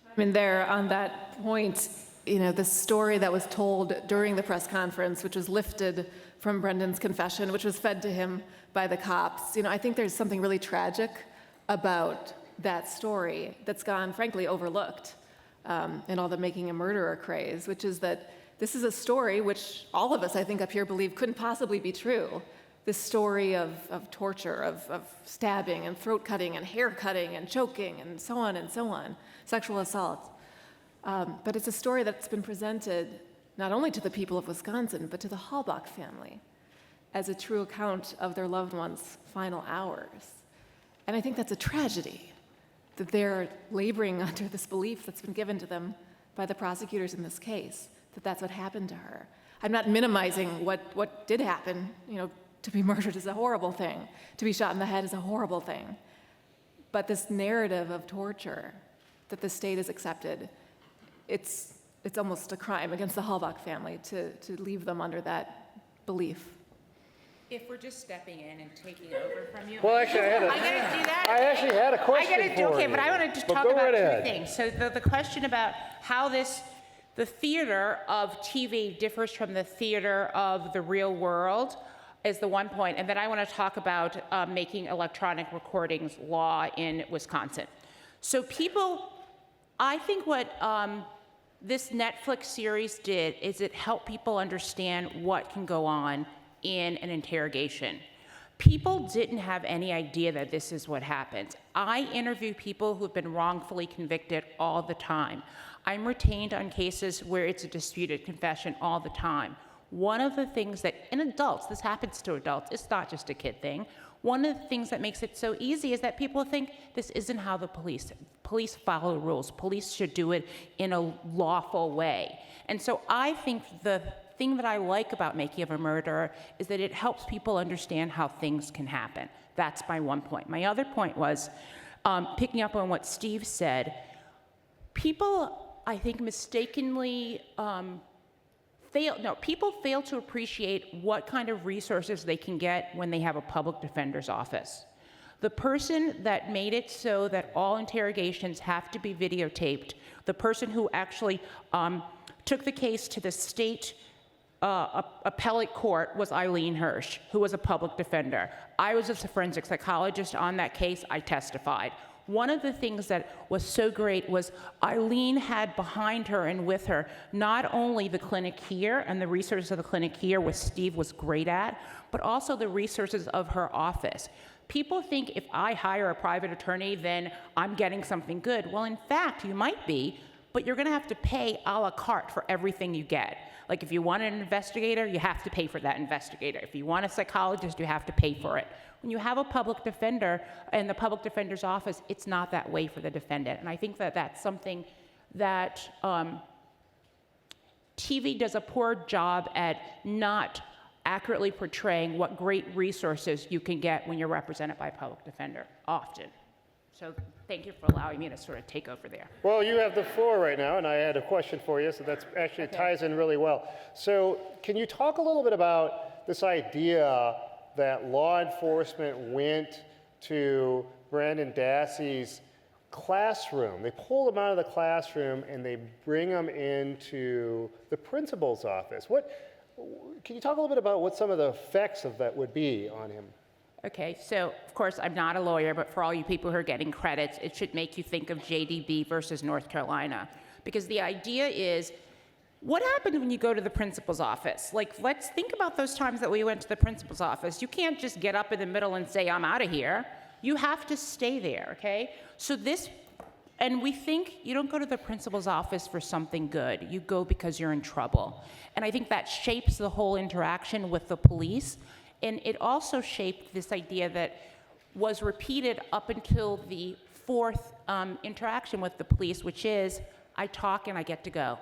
I mean, there on that point, you know, the story that was told during the press conference, which was lifted from Brendan's confession, which was fed to him by the cops, you know, I think there's something really tragic about that story that's gone, frankly, overlooked in all the making a murderer craze, which is that this is a story which all of us, I think, up here believe couldn't possibly be true. This story of torture, of stabbing and throat cutting and hair cutting and choking and so on, sexual assault. But it's a story that's been presented not only to the people of Wisconsin, but to the Halbach family as a true account of their loved ones' final hours. And I think that's a tragedy, that they're laboring under this belief that's been given to them by the prosecutors in this case, that that's what happened to her. I'm not minimizing what did happen. You know, to be murdered is a horrible thing. To be shot in the head is a horrible thing. But this narrative of torture that the state has accepted, it's almost a crime against the Halbach family to leave them under that belief. If we're just stepping in and taking over from you. Well, actually, I actually had a question for you. Okay, but I want to talk about two things. So the question about how the theater of TV differs from the theater of the real world is the one point. And then I want to talk about making electronic recordings law in Wisconsin. So I think what this Netflix series did is it helped people understand what can go on in an interrogation. People didn't have any idea that this is what happens. I interview people who've been wrongfully convicted all the time. I'm retained on cases where it's a disputed confession all the time. One of the things that, in adults, this happens to adults, it's not just a kid thing. One of the things that makes it so easy is that people think this isn't how the police follow the rules. Police should do it in a lawful way. And so I think the thing that I like about Making of a Murderer is that it helps people understand how things can happen. That's my one point. My other point was, picking up on what Steve said, people, I think, mistakenly people fail to appreciate what kind of resources they can get when they have a public defender's office. The person that made it so that all interrogations have to be videotaped, the person who actually took the case to the state appellate court was Eileen Hirsch, who was a public defender. I was a forensic psychologist on that case. I testified. One of the things that was so great was Eileen had behind her and with her not only the clinic here and the resources of the clinic here, which Steve was great at, but also the resources of her office. People think if I hire a private attorney, then I'm getting something good. Well, in fact, you might be, but you're going to have to pay a la carte for everything you get. Like if you want an investigator, you have to pay for that investigator. If you want a psychologist, you have to pay for it. When you have a public defender in the public defender's office, it's not that way for the defendant. And I think that that's something that TV does a poor job at not accurately portraying what great resources you can get when you're represented by a public defender, often. So thank you for allowing me to sort of take over there. Well, you have the floor right now, and I had a question for you, so that's actually ties in really well. So can you talk a little bit about this idea that law enforcement went to Brandon Dassey's classroom? They pull him out of the classroom and they bring him into the principal's office. Can you talk a little bit about what some of the effects of that would be on him? Okay, so of course I'm not a lawyer, but for all you people who are getting credits, it should make you think of JDB versus North Carolina. Because the idea is, what happened when you go to the principal's office? Like, let's think about those times that we went to the principal's office. You can't just get up in the middle and say, I'm out of here. You have to stay there, okay? So and we think you don't go to the principal's office for something good. You go because you're in trouble. And I think that shapes the whole interaction with the police. And it also shaped this idea that was repeated up until the fourth interaction with the police, which is, I talk and I get to go,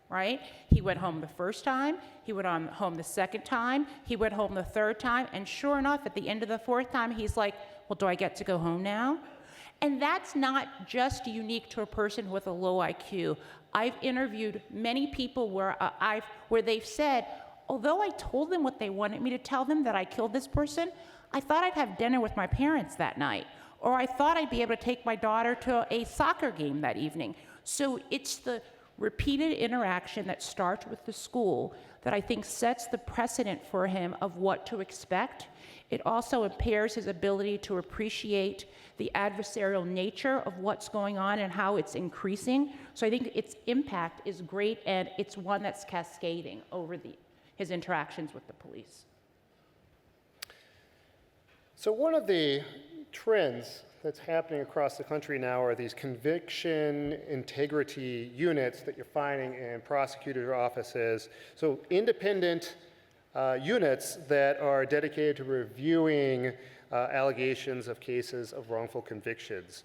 right? He went home the first time, he went home the second time, he went home the third time, and sure enough, at the end of the fourth time, he's like, well, do I get to go home now? And that's not just unique to a person with a low IQ. I've interviewed many people where they've said, although I told them what they wanted me to tell them, that I killed this person, I thought I'd have dinner with my parents that night. Or I thought I'd be able to take my daughter to a soccer game that evening. So it's the repeated interaction that starts with the school that I think sets the precedent for him of what to expect. It also impairs his ability to appreciate the adversarial nature of what's going on and how it's increasing. So I think its impact is great, and it's one that's cascading over his interactions with the police. So one of the trends that's happening across the country now are these conviction integrity units that you're finding in prosecutor offices. So independent units that are dedicated to reviewing allegations of cases of wrongful convictions.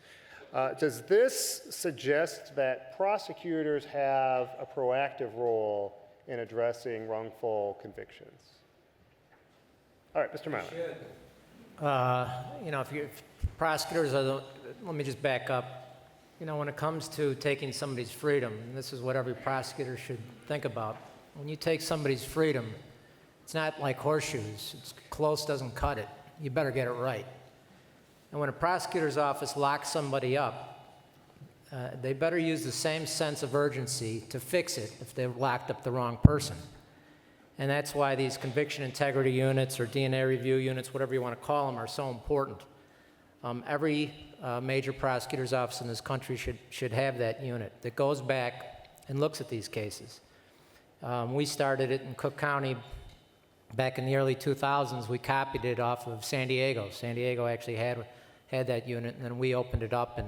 Does this suggest that prosecutors have a proactive role in addressing wrongful convictions? All right, Mr. Marlin. If prosecutors let me just back up. When it comes to taking somebody's freedom, and this is what every prosecutor should think about. When you take somebody's freedom, it's not like horseshoes. It's close doesn't cut it. You better get it right. And when a prosecutor's office locks somebody up, they better use the same sense of urgency to fix it if they've locked up the wrong person. And that's why these conviction integrity units or DNA review units, whatever you want to call them, are so important. Every major prosecutor's office in this country should have that unit that goes back and looks at these cases. We started it in Cook County back in the early 2000s. We copied it off of San Diego. San Diego actually had that unit, and then we opened it up,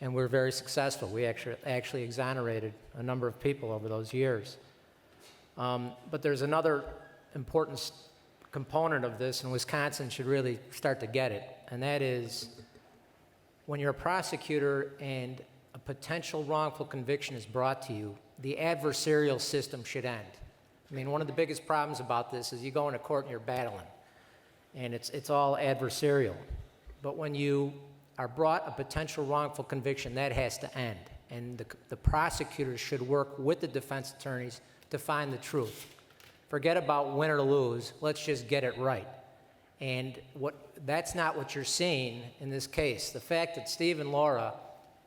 and we're very successful. We actually exonerated a number of people over those years. But there's another important component of this, and Wisconsin should really start to get it, and that is when you're a prosecutor and a potential wrongful conviction is brought to you, the adversarial system should end. I mean, one of the biggest problems about this is you go into court and you're battling, and it's all adversarial. But when you are brought a potential wrongful conviction, that has to end, and the prosecutors should work with the defense attorneys to find the truth. Forget about win or lose, let's just get it right. And that's not what you're seeing in this case. The fact that Steve and Laura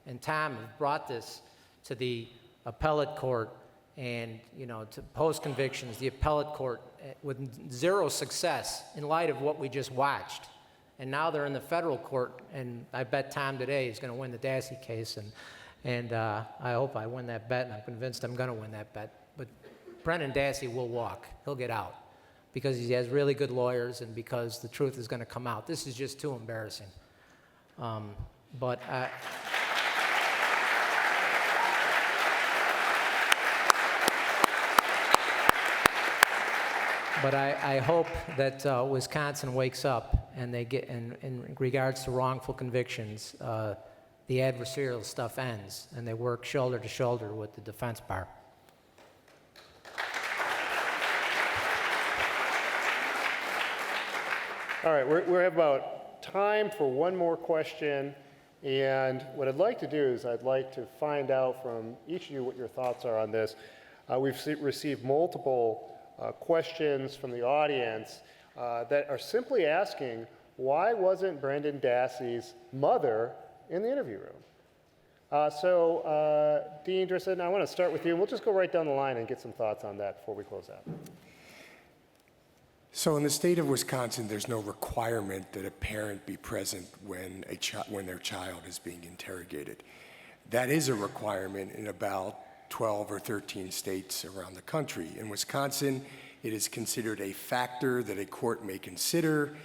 and Tom have brought this to the appellate court and, to post-convictions, the appellate court, with zero success in light of what we just watched. And now they're in the federal court, and I bet Tom today is going to win the Dassey case, and I hope I win that bet, and I'm convinced I'm going to win that bet. But Brendan Dassey will walk. He'll get out because he has really good lawyers and because the truth is going to come out. This is just too embarrassing. But I hope that Wisconsin wakes up and they get, in regards to wrongful convictions, the adversarial stuff ends and they work shoulder to shoulder with the defense bar. All right, we have about time for one more question. And what I'd like to do is I'd like to find out from each of you what your thoughts are on this. We've received multiple questions from the audience that are simply asking, why wasn't Brendan Dassey's mother in the interview room? Dean, Drizin, I want to start with you, and we'll just go right down the line and get some thoughts on that before we close out. So in the state of Wisconsin, there's no requirement that a parent be present when their child is being interrogated. That is a requirement in about 12 or 13 states around the country. In Wisconsin, it is considered a factor that a court may consider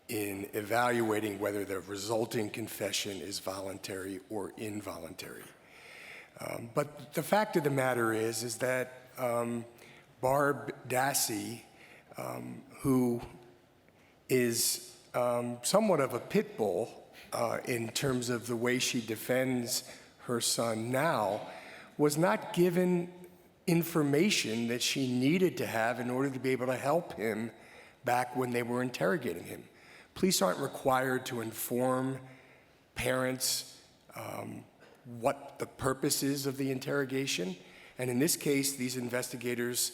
in evaluating whether the resulting confession is voluntary or involuntary. But the fact of the matter is that Barb Dassey, who is somewhat of a pit bull in terms of the way she defends her son now, was not given information that she needed to have in order to be able to help him back when they were interrogating him. Police aren't required to inform parents what the purpose is of the interrogation. And in this case, these investigators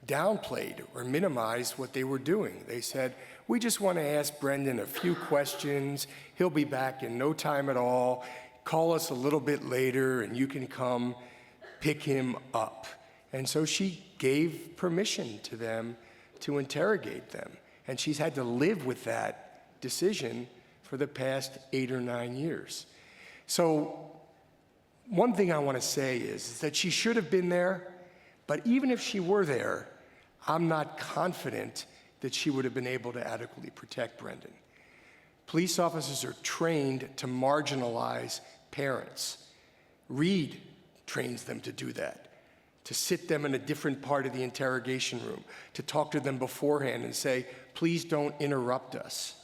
downplayed or minimized what they were doing. They said, we just want to ask Brendan a few questions. He'll be back in no time at all. Call us a little bit later and you can come pick him up. And so she gave permission to them to interrogate them. And she's had to live with that decision for the past 8 or 9 years. So one thing I want to say is that she should have been there, but even if she were there, I'm not confident that she would have been able to adequately protect Brendan. Police officers are trained to marginalize parents. Reed trains them to do that, to sit them in a different part of the interrogation room, to talk to them beforehand and say, please don't interrupt us.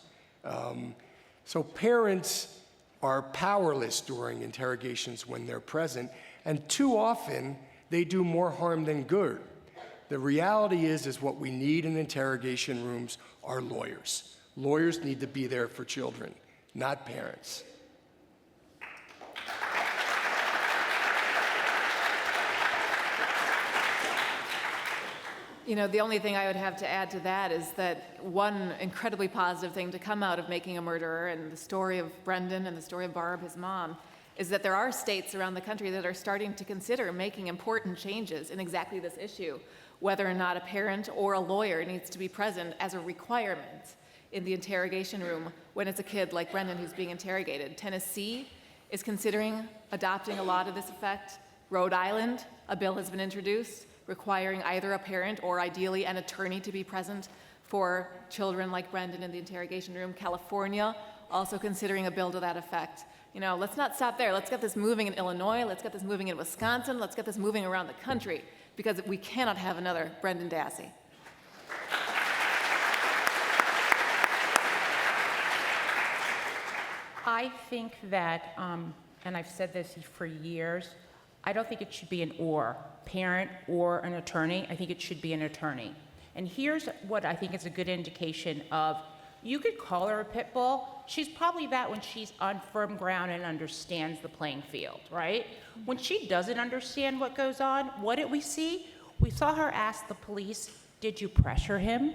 So parents are powerless during interrogations when they're present, and too often they do more harm than good. The reality is what we need in interrogation rooms are lawyers. Lawyers need to be there for children, not parents. The only thing I would have to add to that is that one incredibly positive thing to come out of Making a Murderer and the story of Brendan and the story of Barb, his mom, is that there are states around the country that are starting to consider making important changes in exactly this issue, whether or not a parent or a lawyer needs to be present as a requirement in the interrogation room when it's a kid like Brendan who's being interrogated. Tennessee is considering adopting a law to this effect. Rhode Island, a bill has been introduced requiring either a parent or ideally an attorney to be present for children like Brendan in the interrogation room. California also considering a bill to that effect. Let's not stop there. Let's get this moving in Illinois. Let's get this moving in Wisconsin. Let's get this moving around the country because we cannot have another Brendan Dassey. I think that, and I've said this for years, I don't think it should be an or, parent or an attorney. I think it should be an attorney. And here's what I think is a good indication of, you could call her a pit bull. She's probably that when she's on firm ground and understands the playing field, right? When she doesn't understand what goes on, what did we see? We saw her ask the police, did you pressure him?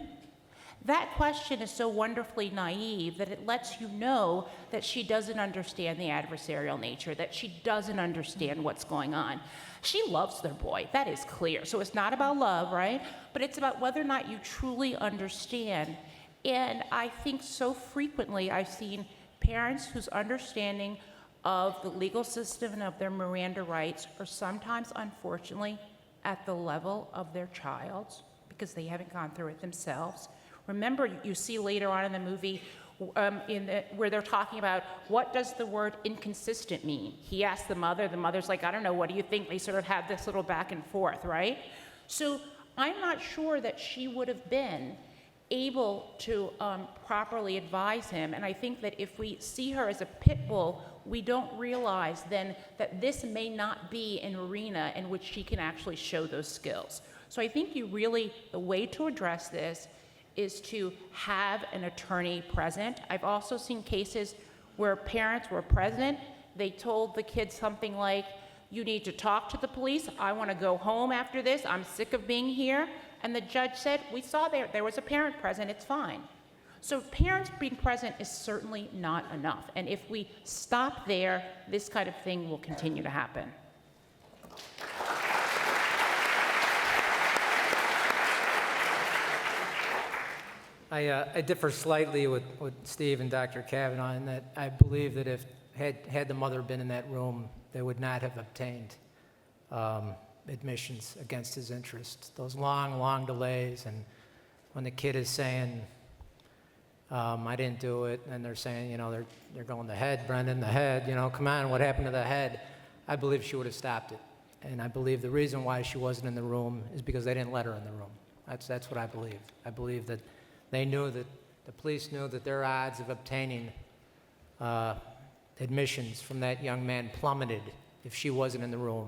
That question is so wonderfully naive that it lets you know that she doesn't understand the adversarial nature, that she doesn't understand what's going on. She loves their boy, that is clear. So it's not about love, right? But it's about whether or not you truly understand. And I think so frequently I've seen parents whose understanding of the legal system and of their Miranda rights are sometimes, unfortunately, at the level of their child's because they haven't gone through it themselves. Remember, you see later on in the movie where they're talking about what does the word inconsistent mean? He asks the mother's like, I don't know, what do you think? They sort of have this little back and forth, right? So I'm not sure that she would have been able to properly advise him. And I think that if we see her as a pit bull, we don't realize then that this may not be an arena in which she can actually show those skills. So I think the way to address this is to have an attorney present. I've also seen cases where parents were present. They told the kids something like, you need to talk to the police. I want to go home after this. I'm sick of being here. And the judge said, we saw there was a parent present. It's fine. So parents being present is certainly not enough. And if we stop there, this kind of thing will continue to happen. I differ slightly with Steve and Dr. Kavanaugh in that I believe that if had the mother been in that room, they would not have obtained admissions against his interest. Those long delays, and when the kid is saying, I didn't do it, and they're saying, they're going, the head, Brendan, the head, come on, what happened to the head? I believe she would have stopped it. And I believe the reason why she wasn't in the room is because they didn't let her in the room. That's what I believe. I believe that they knew that the police knew that their odds of obtaining admissions from that young man plummeted if she wasn't in the room.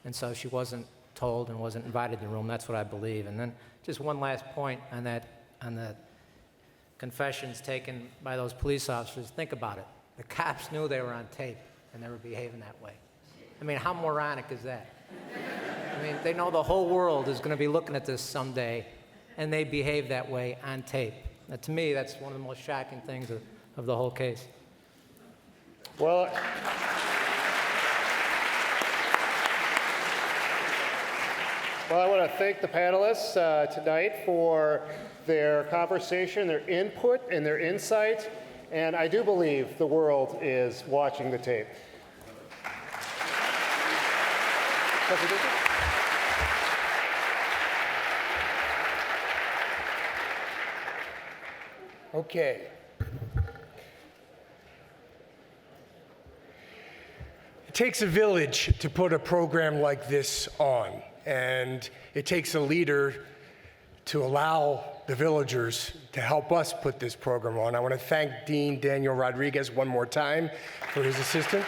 And so she wasn't told and wasn't invited in the room. That's what I believe. And then just one last point on the confessions taken by those police officers. Think about it. The cops knew they were on tape and they were behaving that way. I mean, how moronic is that? I mean, they know the whole world is going to be looking at this someday, and they behave that way on tape. Now, to me, that's one of the most shocking things of the whole case. Well, I want to thank the panelists tonight for their conversation, their input, and their insight. And I do believe the world is watching the tape. Okay. It takes a village to put a program like this on, and it takes a leader to allow the villagers to help us put this program on. I want to thank Dean Daniel Rodriguez one more time for his assistance.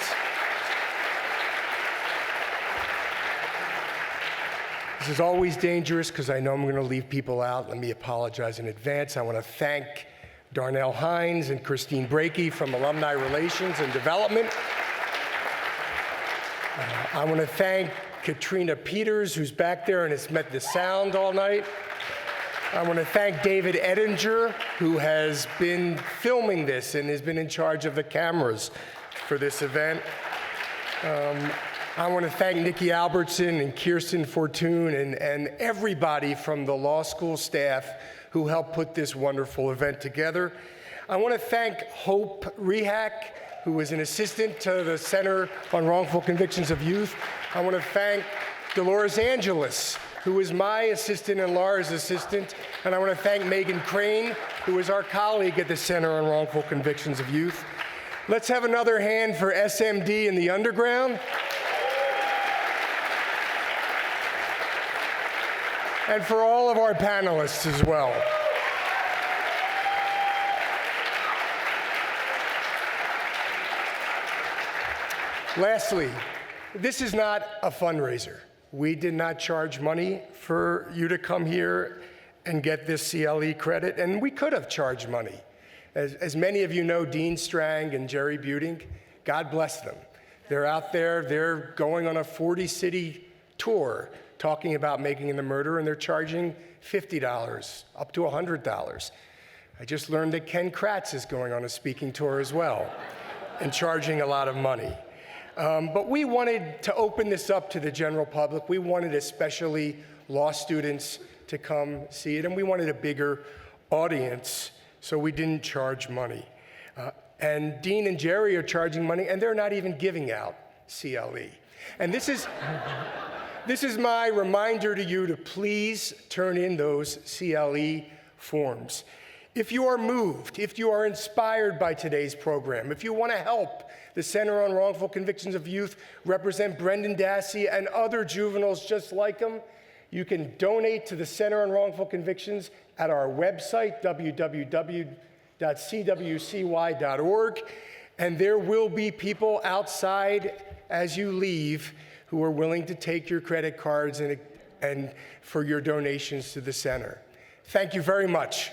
This is always dangerous because I know I'm going to leave people out. Let me apologize in advance. I want to thank Darnell Hines and Christine Brakey from Alumni Relations and Development. I want to thank Katrina Peters, who's back there and has met the sound all night. I want to thank David Edinger, who has been filming this and has been in charge of the cameras for this event. I want to thank Nikki Albertson and Kirsten Fortune and everybody from the law school staff who helped put this wonderful event together. I want to thank Hope Rehak, who is an assistant to the Center on Wrongful Convictions of Youth. I want to thank Dolores Angeles, who is my assistant and Laura's assistant. And I want to thank Megan Crane, who is our colleague at the Center on Wrongful Convictions of Youth. Let's have another hand for SMD in the underground. And for all of our panelists as well. Lastly, this is not a fundraiser. We did not charge money for you to come here and get this CLE credit, and we could have charged money. As many of you know, Dean Strang and Jerry Buting, God bless them. They're out there, they're going on a 40-city tour talking about making the murder, and they're charging $50, up to $100. I just learned that Ken Kratz is going on a speaking tour as well and charging a lot of money. But we wanted to open this up to the general public. We wanted especially law students to come see it, and we wanted a bigger audience, so we didn't charge money. And Dean and Jerry are charging money, and they're not even giving out CLE. And this is my reminder to you to please turn in those CLE forms. If you are moved, if you are inspired by today's program, if you want to help the Center on Wrongful Convictions of Youth represent Brendan Dassey and other juveniles just like him, you can donate to the Center on Wrongful Convictions at our website, www.cwcy.org, and there will be people outside as you leave who are willing to take your credit cards and for your donations to the center. Thank you very much.